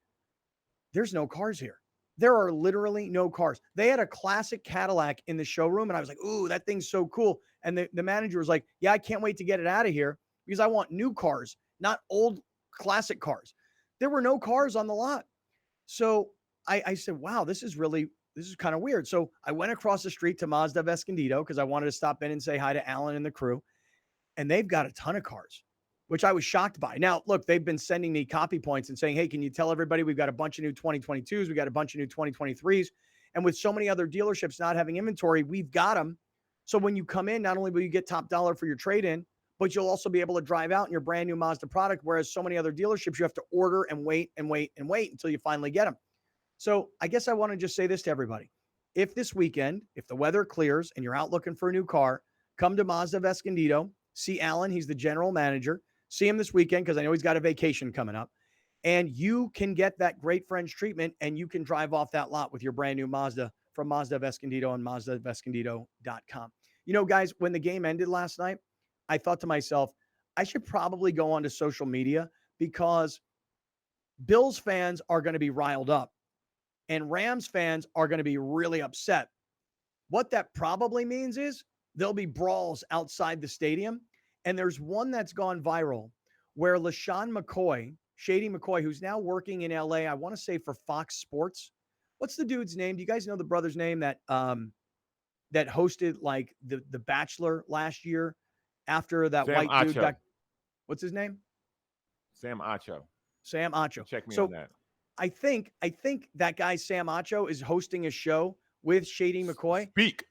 There's no cars here. There are literally no cars. They had a classic Cadillac in the showroom and I was like, ooh, that thing's so cool. And the manager was like, yeah, I can't wait to get it out of here because I want new cars, not old classic cars. There were no cars on the lot. So I said, wow, this is kind of weird. So I went across the street to Mazda of Escondido because I wanted to stop in and say hi to Alan and the crew. And they've got a ton of cars, which I was shocked by. Now, look, they've been sending me copy points and saying, hey, can you tell everybody we've got a bunch of new 2022s. We got a bunch of new 2023s. And with so many other dealerships not having inventory, we've got them. So when you come in, not only will you get top dollar for your trade-in, but you'll also be able to drive out in your brand new Mazda product. Whereas so many other dealerships, you have to order and wait until you finally get them. So I guess I want to just say this to everybody. if this weekend, if the weather clears and you're out looking for a new car, come to Mazda of Escondido. See Alan. He's the general manager. See him this weekend because I know he's got a vacation coming up. And you can get that great French treatment and you can drive off that lot with your brand new Mazda from Mazda of Escondido on MazdaofEscondido.com. You know, guys, when the game ended last night, I thought to myself, I should probably go onto social media because Bills fans are going to be riled up and Rams fans are going to be really upset. What that probably means is there'll be brawls outside the stadium. And there's one that's gone viral where LaShawn McCoy, Shady McCoy, who's now working in LA, I want to say for Fox Sports. What's the dude's name? Do you guys know the brother's name that that hosted like the Bachelor last year after that Sam white Acho. dude got, what's his name? Sam Acho. Sam Acho. Check me so on that. I think that guy Sam Acho is hosting a show with Shady McCoy. Speak.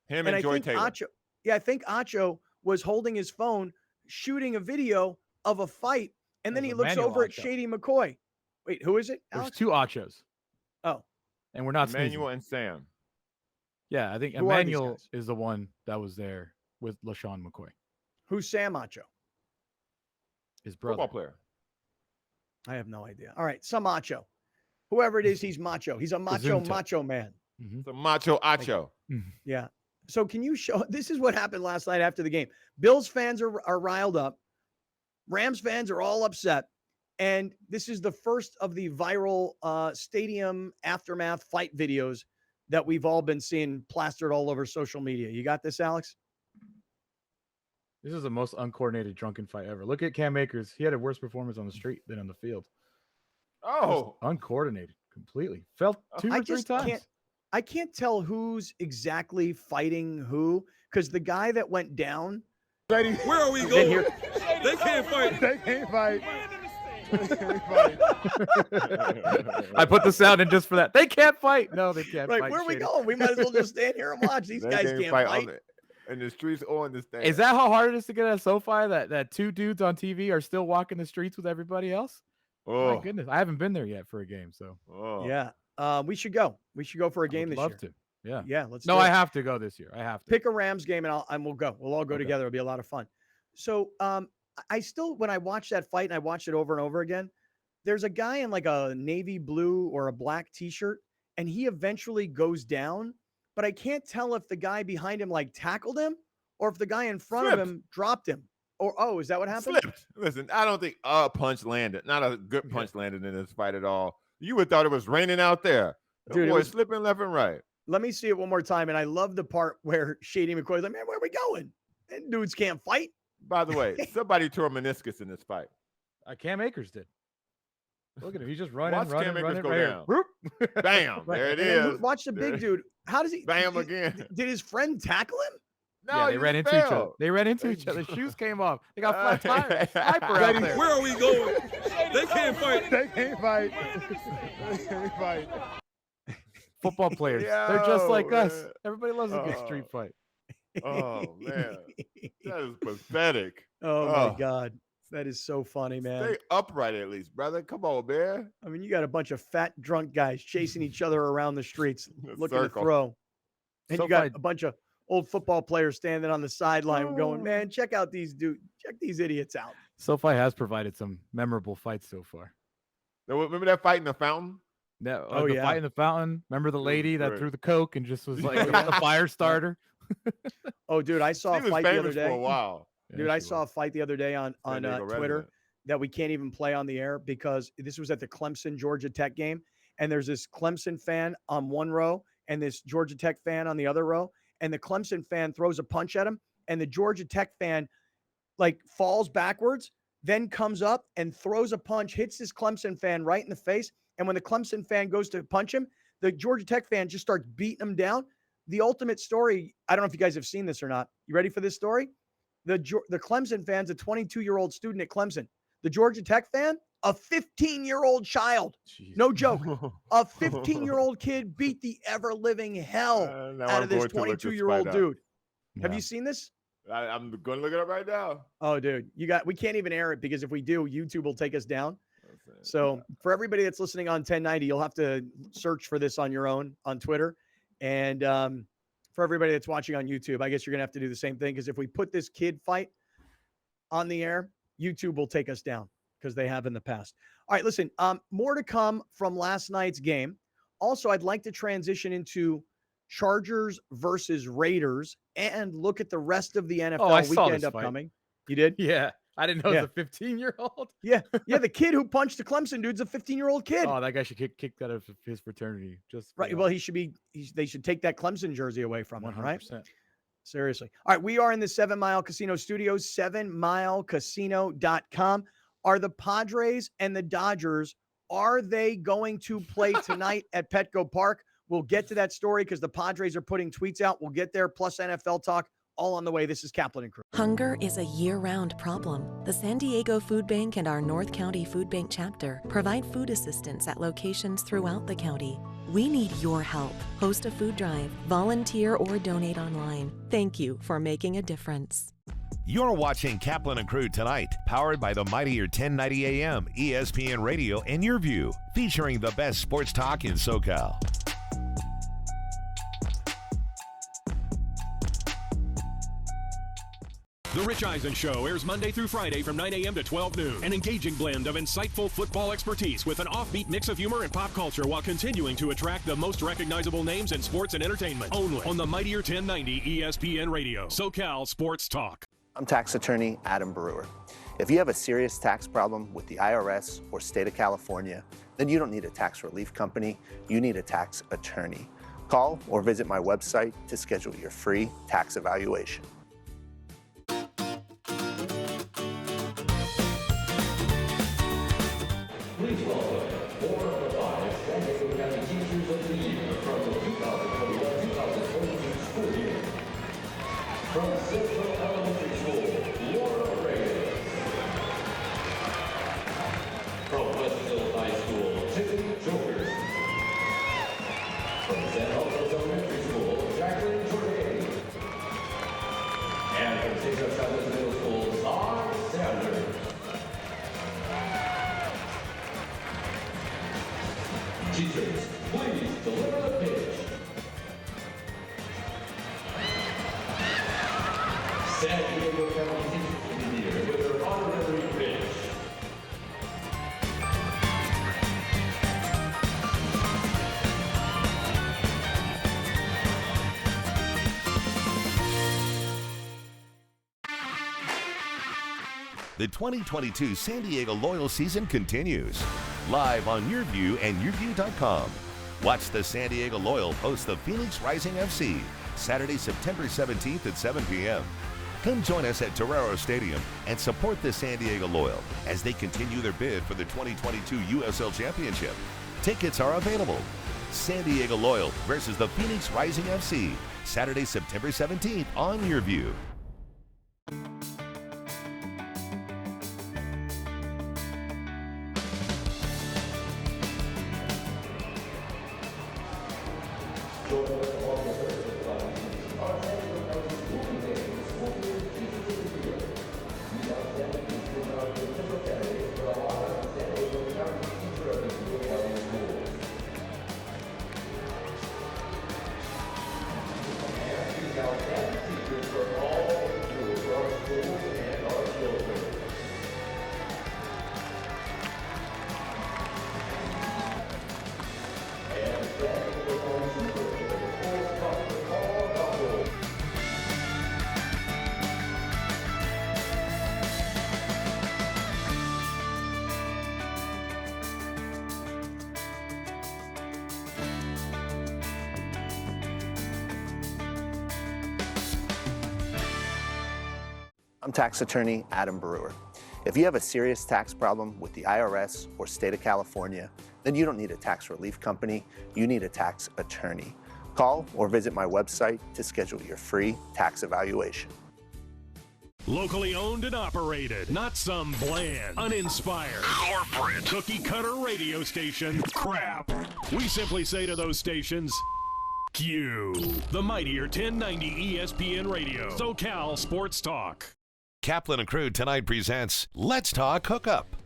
Him and Joy Taylor. I think Acho was holding his phone, shooting a video of a fight, and then he looks over at Shady McCoy. Wait, who is it, Alex? There's two Achos. Oh. And we're not Emmanuel sneezing. and Sam. Yeah, I think Who are these Emmanuel guys? is the one that was there with LaShawn McCoy, Who's Sam Acho? his brother. Football player. I have no idea. All right, some macho. Whoever it is, he's macho. He's a macho man. It's a macho Acho. Yeah. So can you show, this is what happened last night after the game. Bills fans are riled up. Rams fans are all upset. And this is the first of the viral stadium aftermath fight videos that we've all been seeing plastered all over social media. You got this, Alex? This is the most uncoordinated drunken fight ever. Look at Cam Akers. He had a worse performance on the street than on the field. Oh. Just uncoordinated completely. Fell two or three times. I can't tell who's exactly fighting who because the guy that went down. Where are we going? They can't fight. They can't fight. I put the sound in just for that. They can't fight. No, they can't fight. Where are we going? We might as well just stand here and watch. These guys can't fight. In the streets or in the stand. Is that how hard it is to get at SoFi? That two dudes on TV are still walking the streets with everybody else? Oh my goodness. I haven't been there yet for a game. So yeah. We should go. We should go for a game this year. Love to. Yeah. Yeah. Let's No, I have to go this year. I have to pick a Rams game and we'll go. We'll all go together. It'll be a lot of fun. So I still, when I watch that fight and I watched it over and over again, there's a guy in like a navy blue or a black t-shirt and he eventually goes down, but I can't tell if the guy behind him like tackled him or if the guy in front of him dropped him. Or is that what happened? Slipped. Listen, I don't think a punch landed. Not a good punch landed in this fight at all. You would thought it was raining out there. Dude, boy, slipping left and right. Let me see it one more time. And I love the part where Shady McCoy's like, man, where are we going? And dudes can't fight. By the way, somebody tore a meniscus in this fight. Cam Akers did. Look at him. He's just running, Watch Cam Akers running. go Right down. here. Bam. There it is. Watch the big dude. How does he? Bam again. Did his friend tackle him? No, yeah, they ran into each other. They ran into each other. Shoes came off. They got flat tires. Sniper out there. Where are we going? They can't fight. They can't fight. They can't fight. Football players. They're just like us. Everybody loves a good street fight. Oh, man. That is pathetic. Oh, my God. That is so funny, man. Stay upright at least, brother. Come on, man. I mean, you got a bunch of fat, drunk guys chasing each other around the streets looking to throw. And you got a bunch of old football players standing on the sideline going, man, check out these dudes. Check these idiots out. SoFi has provided some memorable fights so far. Remember that fight in the fountain? The fight in the fountain. Remember the lady that threw the Coke and just was like the fire starter? Oh, dude, I saw a fight the other day. For a while. Dude, I saw a fight the other day on Twitter that we can't even play on the air because this was at the Clemson Georgia Tech game. And there's this Clemson fan on one row and this Georgia Tech fan on the other row. And the Clemson fan throws a punch at him. And the Georgia Tech fan like falls backwards, then comes up and throws a punch, hits this Clemson fan right in the face. And when the Clemson fan goes to punch him, the Georgia Tech fan just starts beating him down. The ultimate story, I don't know if you guys have seen this or not. You ready for this story? The Clemson fan's a 22-year-old student at Clemson. The Georgia Tech fan, a 15-year-old child. Jeez. No joke. A 15-year-old kid beat the ever-living hell out of this 22-year-old dude. Yeah. Have you seen this? I'm going to look it up right now. Oh, dude. We can't even air it because if we do, YouTube will take us down. So for everybody that's listening on 1090, you'll have to search for this on your own on Twitter. And for everybody that's watching on YouTube, I guess you're going to have to do the same thing, because if we put this kid fight on the air, YouTube will take us down, because they have in the past. All right, listen, more to come from last night's game. Also, I'd like to transition into Chargers versus Raiders and look at the rest of the NFL weekend upcoming. You did? Yeah. I didn't know it was a 15-year-old. Yeah. The kid who punched the Clemson dude's a 15-year-old kid. Oh, that guy should kick that out of his fraternity. Just right. Well, they should take that Clemson jersey away from him, 100%. right? Seriously. All right, we are in the 7 Mile Casino Studios, 7milecasino.com. Are the Padres and the Dodgers, are they going to play tonight at Petco Park? We'll get to that story because the Padres are putting tweets out. We'll get there, plus NFL talk, all on the way. This is Kaplan and Crew. Hunger is a year-round problem. The San Diego Food Bank and our North County Food Bank chapter provide food assistance at locations throughout the county. We need your help. Host a food drive, volunteer, or donate online. Thank you for making a difference. You're watching Kaplan and Crew tonight, powered by the mightier 1090 AM, ESPN Radio, and Your View, featuring the best sports talk in SoCal. The Rich Eisen Show airs Monday through Friday from 9 a.m. to 12 noon. An engaging blend of insightful football expertise with an offbeat mix of humor and pop culture while continuing to attract the most recognizable names in sports and entertainment. Only on the mightier 1090 ESPN Radio, SoCal Sports Talk. I'm tax attorney Adam Brewer. If you have a serious tax problem with the IRS or state of California, then you don't need a tax relief company, you need a tax attorney. Call or visit my website to schedule your free tax evaluation. Please welcome 4 of the 5 San Diego County Teachers of the Year from the 2021-2022 school year. From Central Elementary School, Laura Reyes. From Westville High School, Tiffany Jokers. From San Jose Elementary School, Jacqueline Jordan. And from St. Joe Chavez Middle School, Todd Sanders. Teachers, please deliver the pitch. San Diego County Teachers of the Year with their honorary pitch. The 2022 San Diego Loyal season continues. Live on Your View and YourView.com. Watch the San Diego Loyal host the Phoenix Rising FC Saturday, September 17th at 7 p.m. Come join us at SoFi Stadium and support the San Diego Loyal as they continue their bid for the 2022 USL Championship. Tickets are available. San Diego Loyal versus the Phoenix Rising FC Saturday, September 17th on Your View. I'm tax attorney Adam Brewer. If you have a serious tax problem with the IRS or state of California, then you don't need a tax relief company, you need a tax attorney. Call or visit my website to schedule your free tax evaluation. Locally owned and operated, not some bland, uninspired, corporate, cookie-cutter radio station crap. We simply say to those stations, Q. The mightier 1090 ESPN Radio, SoCal Sports Talk. Kaplan and Crew tonight presents Let's Talk Hookup.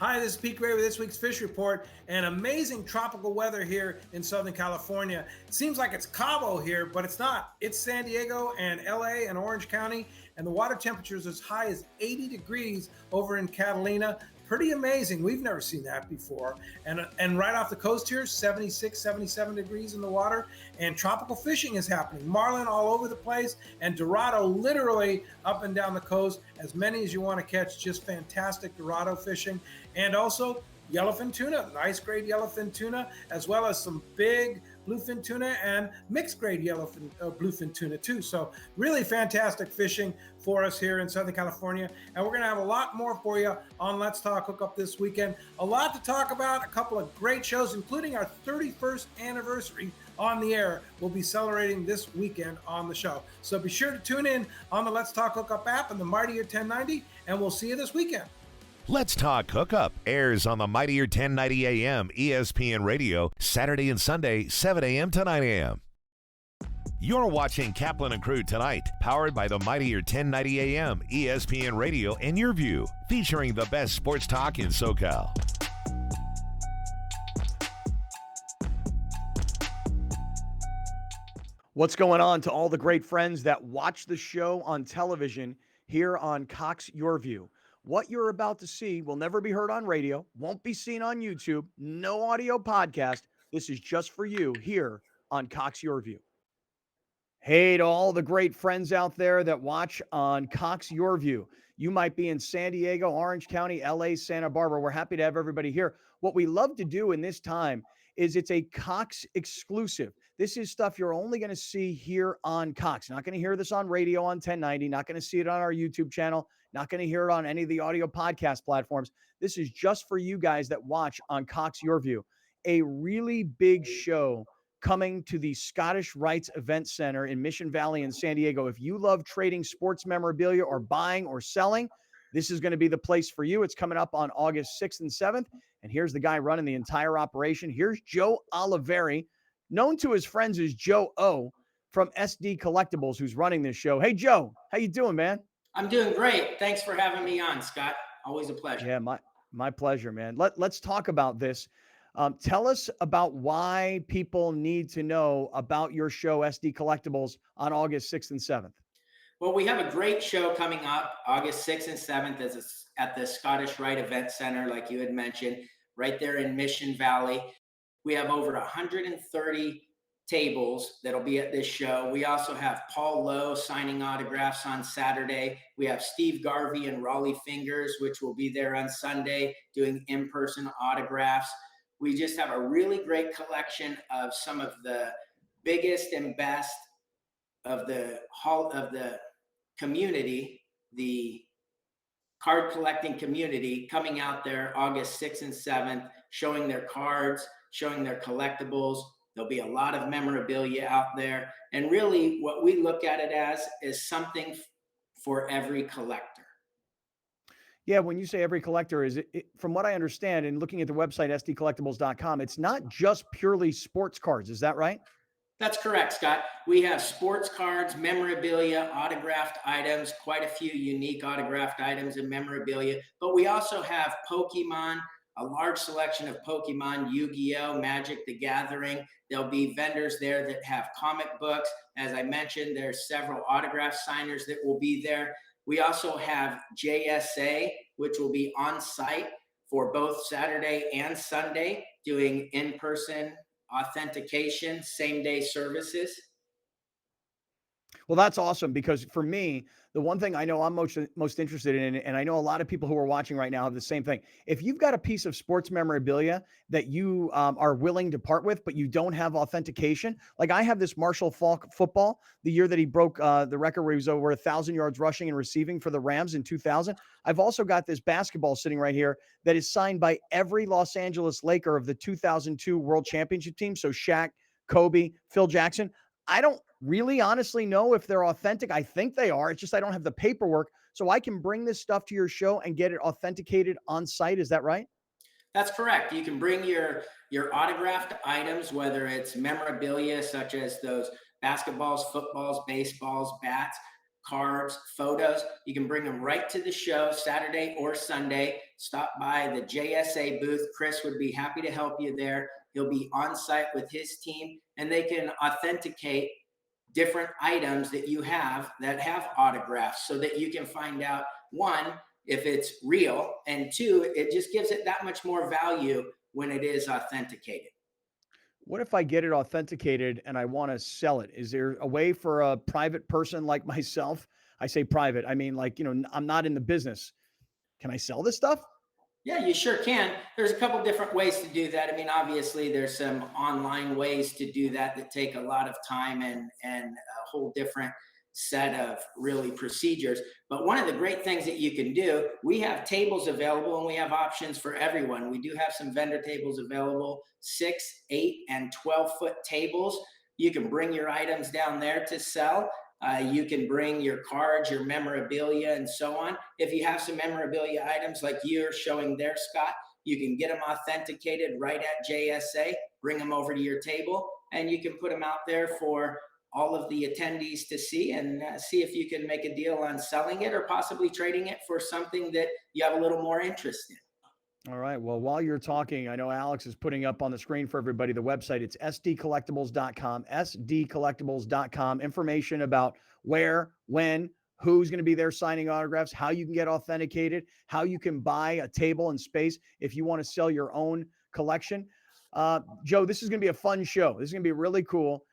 Hi, this is Pete Gray with this week's Fish Report. And amazing tropical weather here in Southern California. It seems like it's Cabo here, but it's not. It's San Diego and LA and Orange County, and the water temperature is as high as 80 degrees over in Catalina. Pretty amazing. We've never seen that before. And right off the coast here, 76, 77 degrees in the water, and tropical fishing is happening. Marlin all over the place, and Dorado literally up and down the coast. As many as you want to catch, just fantastic Dorado fishing. And also yellowfin tuna, nice grade yellowfin tuna, as well as some big bluefin tuna and mixed grade yellowfin bluefin tuna too. So really fantastic fishing for us here in Southern California. And we're going to have a lot more for you on Let's Talk Hookup this weekend. A lot to talk about, a couple of great shows, including our 31st anniversary on the air. We'll be celebrating this weekend on the show. So be sure to tune in on the Let's Talk Hookup app and the Mightier 1090, and we'll see you this weekend. Let's Talk Hookup airs on the Mightier 1090 AM ESPN Radio, Saturday and Sunday, 7 a.m. to 9 a.m. You're watching Kaplan and Crew tonight, powered by the Mightier 1090 AM ESPN Radio and Your View, featuring the best sports talk in SoCal. What's going on to all the great friends that watch the show on television here on Cox Your View? What you're about to see will never be heard on radio, won't be seen on YouTube, no audio podcast. This is just for you here on Cox Your View. Hey to all the great friends out there that watch on Cox Your View. You might be in San Diego, Orange County, LA, Santa Barbara. We're happy to have everybody here. What we love to do in this time is it's a Cox exclusive. This is stuff you're only going to see here on Cox. Not going to hear this on radio on 1090, not going to see it on our YouTube channel, not going to hear it on any of the audio podcast platforms. This is just for you guys that watch on Cox Your View. A really big show coming to the Scottish Rites Event Center in Mission Valley in San Diego. If you love trading sports memorabilia or buying or selling, this is going to be the place for you. It's coming up on August 6th and 7th. And here's the guy running the entire operation. Here's Joe Oliveri, known to his friends as Joe O from SD Collectibles, who's running this show. Hey, Joe, how you doing, man? I'm doing great. Thanks for having me on, Scott. Always a pleasure. Yeah, my pleasure, man. Let's talk about this. Tell us about why people need to know about your show, SD Collectibles, on August 6th and 7th. Well, we have a great show coming up August 6th and 7th at the Scottish Rite Event Center, like you had mentioned, right there in Mission Valley. We have over 130 tables that'll be at this show. We also have Paul Lowe signing autographs on Saturday. We have Steve Garvey and Raleigh Fingers, which will be there on Sunday doing in-person autographs. We just have a really great collection of some of the biggest and best of the community, the card collecting community, coming out there August 6th and 7th, showing their cards, showing their collectibles. There'll be a lot of memorabilia out there. And really what we look at it as is something for every collector. Yeah, when you say every collector, is it, from what I understand and looking at the website, sdcollectibles.com, it's not just purely sports cards. Is that right? That's correct, Scott. We have sports cards, memorabilia, autographed items, quite a few unique autographed items and memorabilia. But we also have Pokemon, a large selection of Pokemon, Yu-Gi-Oh!, Magic the Gathering. There'll be vendors there that have comic books. As I mentioned, there's several autograph signers that will be there. We also have JSA, which will be on site for both Saturday and Sunday, doing in-person authentication, same-day services. Well, that's awesome, because for me, the one thing I know I'm most interested in, and I know a lot of people who are watching right now have the same thing. If you've got a piece of sports memorabilia that you are willing to part with, but you don't have authentication, like I have this Marshall Faulk football, the year that he broke the record where he was over 1,000 yards rushing and receiving for the Rams in 2000. I've also got this basketball sitting right here that is signed by every Los Angeles Laker of the 2002 World Championship team. So Shaq, Kobe, Phil Jackson. I don't really honestly know if they're authentic. I think they are. It's just I don't have the paperwork. So I can bring this stuff to your show and get it authenticated on site. Is that right? That's correct. You can bring your autographed items, whether it's memorabilia such as those basketballs, footballs, baseballs, bats, cards, photos. You can bring them right to the show Saturday or Sunday. Stop by the JSA booth. Chris would be happy to help you there. He'll be on site with his team, and they can authenticate different items that you have that have autographs so that you can find out, one, if it's real, and two, it just gives it that much more value when it is authenticated. What if I get it authenticated and I want to sell it? Is there a way for a private person like myself? I say private, I mean, like, I'm not in the business. Can I sell this stuff? Yeah, you sure can. There's a couple different ways to do that. I mean, obviously, there's some online ways to do that take a lot of time and a whole different set of really procedures. But one of the great things that you can do, we have tables available and we have options for everyone. We do have some vendor tables available, 6, 8, and 12-foot tables. You can bring your items down there to sell. You can bring your cards, your memorabilia, and so on. If you have some memorabilia items like you're showing there, Scott, you can get them authenticated right at JSA, bring them over to your table, and you can put them out there for all of the attendees to see and see if you can make a deal on selling it or possibly trading it for something that you have a little more interest in. All right. Well, while you're talking, I know Alex is putting up on the screen for everybody the website. It's sdcollectibles.com, sdcollectibles.com. Information about where, when, who's going to be there signing autographs, how you can get authenticated, how you can buy a table and space if you want to sell your own collection. Joe, this is going to be a fun show. This is going to be really cool.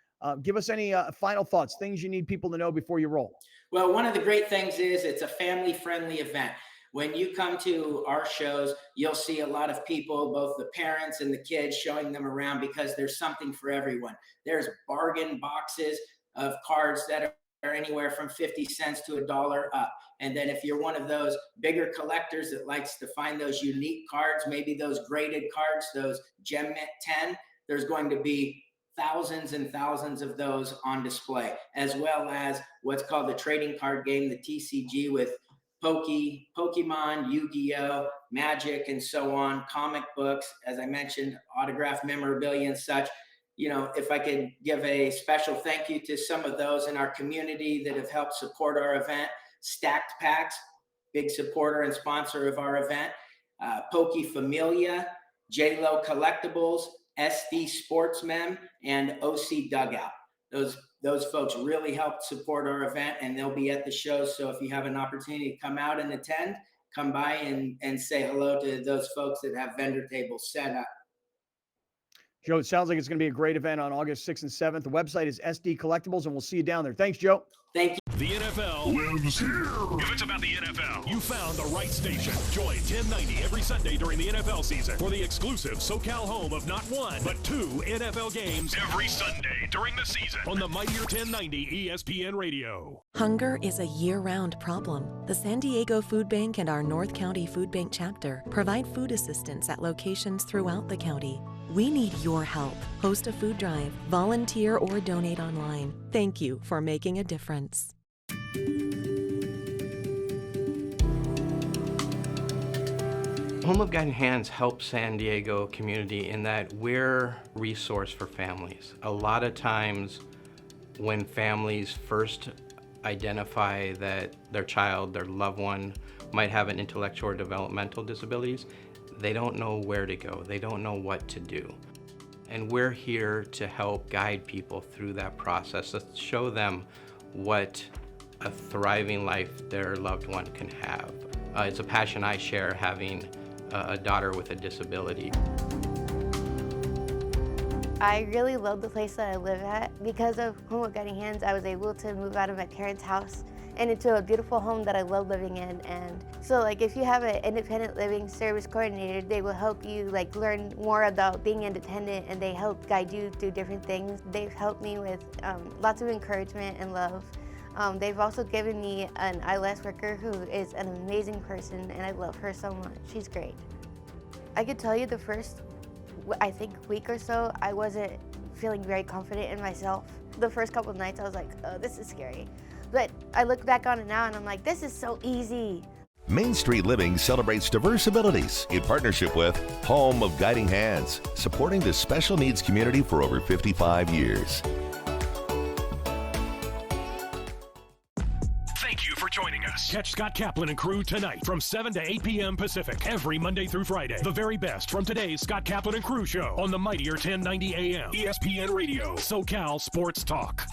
Give us any final thoughts, things you need people to know before you roll. Well, one of the great things is it's a family-friendly event. When you come to our shows, you'll see a lot of people, both the parents and the kids, showing them around because there's something for everyone. There's bargain boxes of cards that are anywhere from 50 cents to $1 up. And then if you're one of those bigger collectors that likes to find those unique cards, maybe those graded cards, those Gem Mint 10, there's going to be thousands and thousands of those on display, as well as what's called the trading card game, the TCG, with Pokemon, Yu-Gi-Oh, Magic, and so on, comic books, as I mentioned, autographed memorabilia and such. If I could give a special thank you to some of those in our community that have helped support our event. Stacked Packs, big supporter and sponsor of our event. Poke Familia, J-Lo Collectibles, SD Sportsmem, and OC Dugout. Those folks really helped support our event, and they'll be at the show. So if you have an opportunity to come out and attend, come by and say hello to those folks that have vendor tables set up. Joe, it sounds like it's going to be a great event on August 6th and 7th. The website is SD Collectibles, and we'll see you down there. Thanks, Joe. Thank you. The NFL lives here. If it's about the NFL, you found the right station. Join 1090 every Sunday during the NFL season for the exclusive SoCal home of not one, but 2 NFL games every Sunday during the season on the Mightier 1090 ESPN Radio. Hunger is a year-round problem. The San Diego Food Bank and our North County Food Bank chapter provide food assistance at locations throughout the county. We need your help. Host a food drive, volunteer, or donate online. Thank you for making a difference. Home of Guiding Hands helps San Diego community in that we're a resource for families. A lot of times when families first identify that their child, their loved one, might have an intellectual or developmental disabilities, they don't know where to go. They don't know what to do. And we're here to help guide people through that process, to show them what a thriving life their loved one can have. It's a passion I share, having a daughter with a disability. I really love the place that I live at. Because of Home of Guiding Hands, I was able to move out of my parents' house and into a beautiful home that I love living in. And so if you have an independent living service coordinator, they will help you learn more about being independent, and they help guide you through different things. They've helped me with lots of encouragement and love. They've also given me an ILS worker who is an amazing person, and I love her so much. She's great. I could tell you the first, week or so, I wasn't feeling very confident in myself. The first couple of nights I was like, oh, this is scary. But I look back on it now and I'm like, this is so easy. Main Street Living celebrates diverse abilities in partnership with Home of Guiding Hands, supporting the special needs community for over 55 years. sports. Catch Scott Kaplan and crew tonight from 7 to 8 p.m. Pacific every Monday through Friday. The very best from today's Scott Kaplan and crew show on the mightier 1090 AM ESPN Radio, SoCal Sports Talk.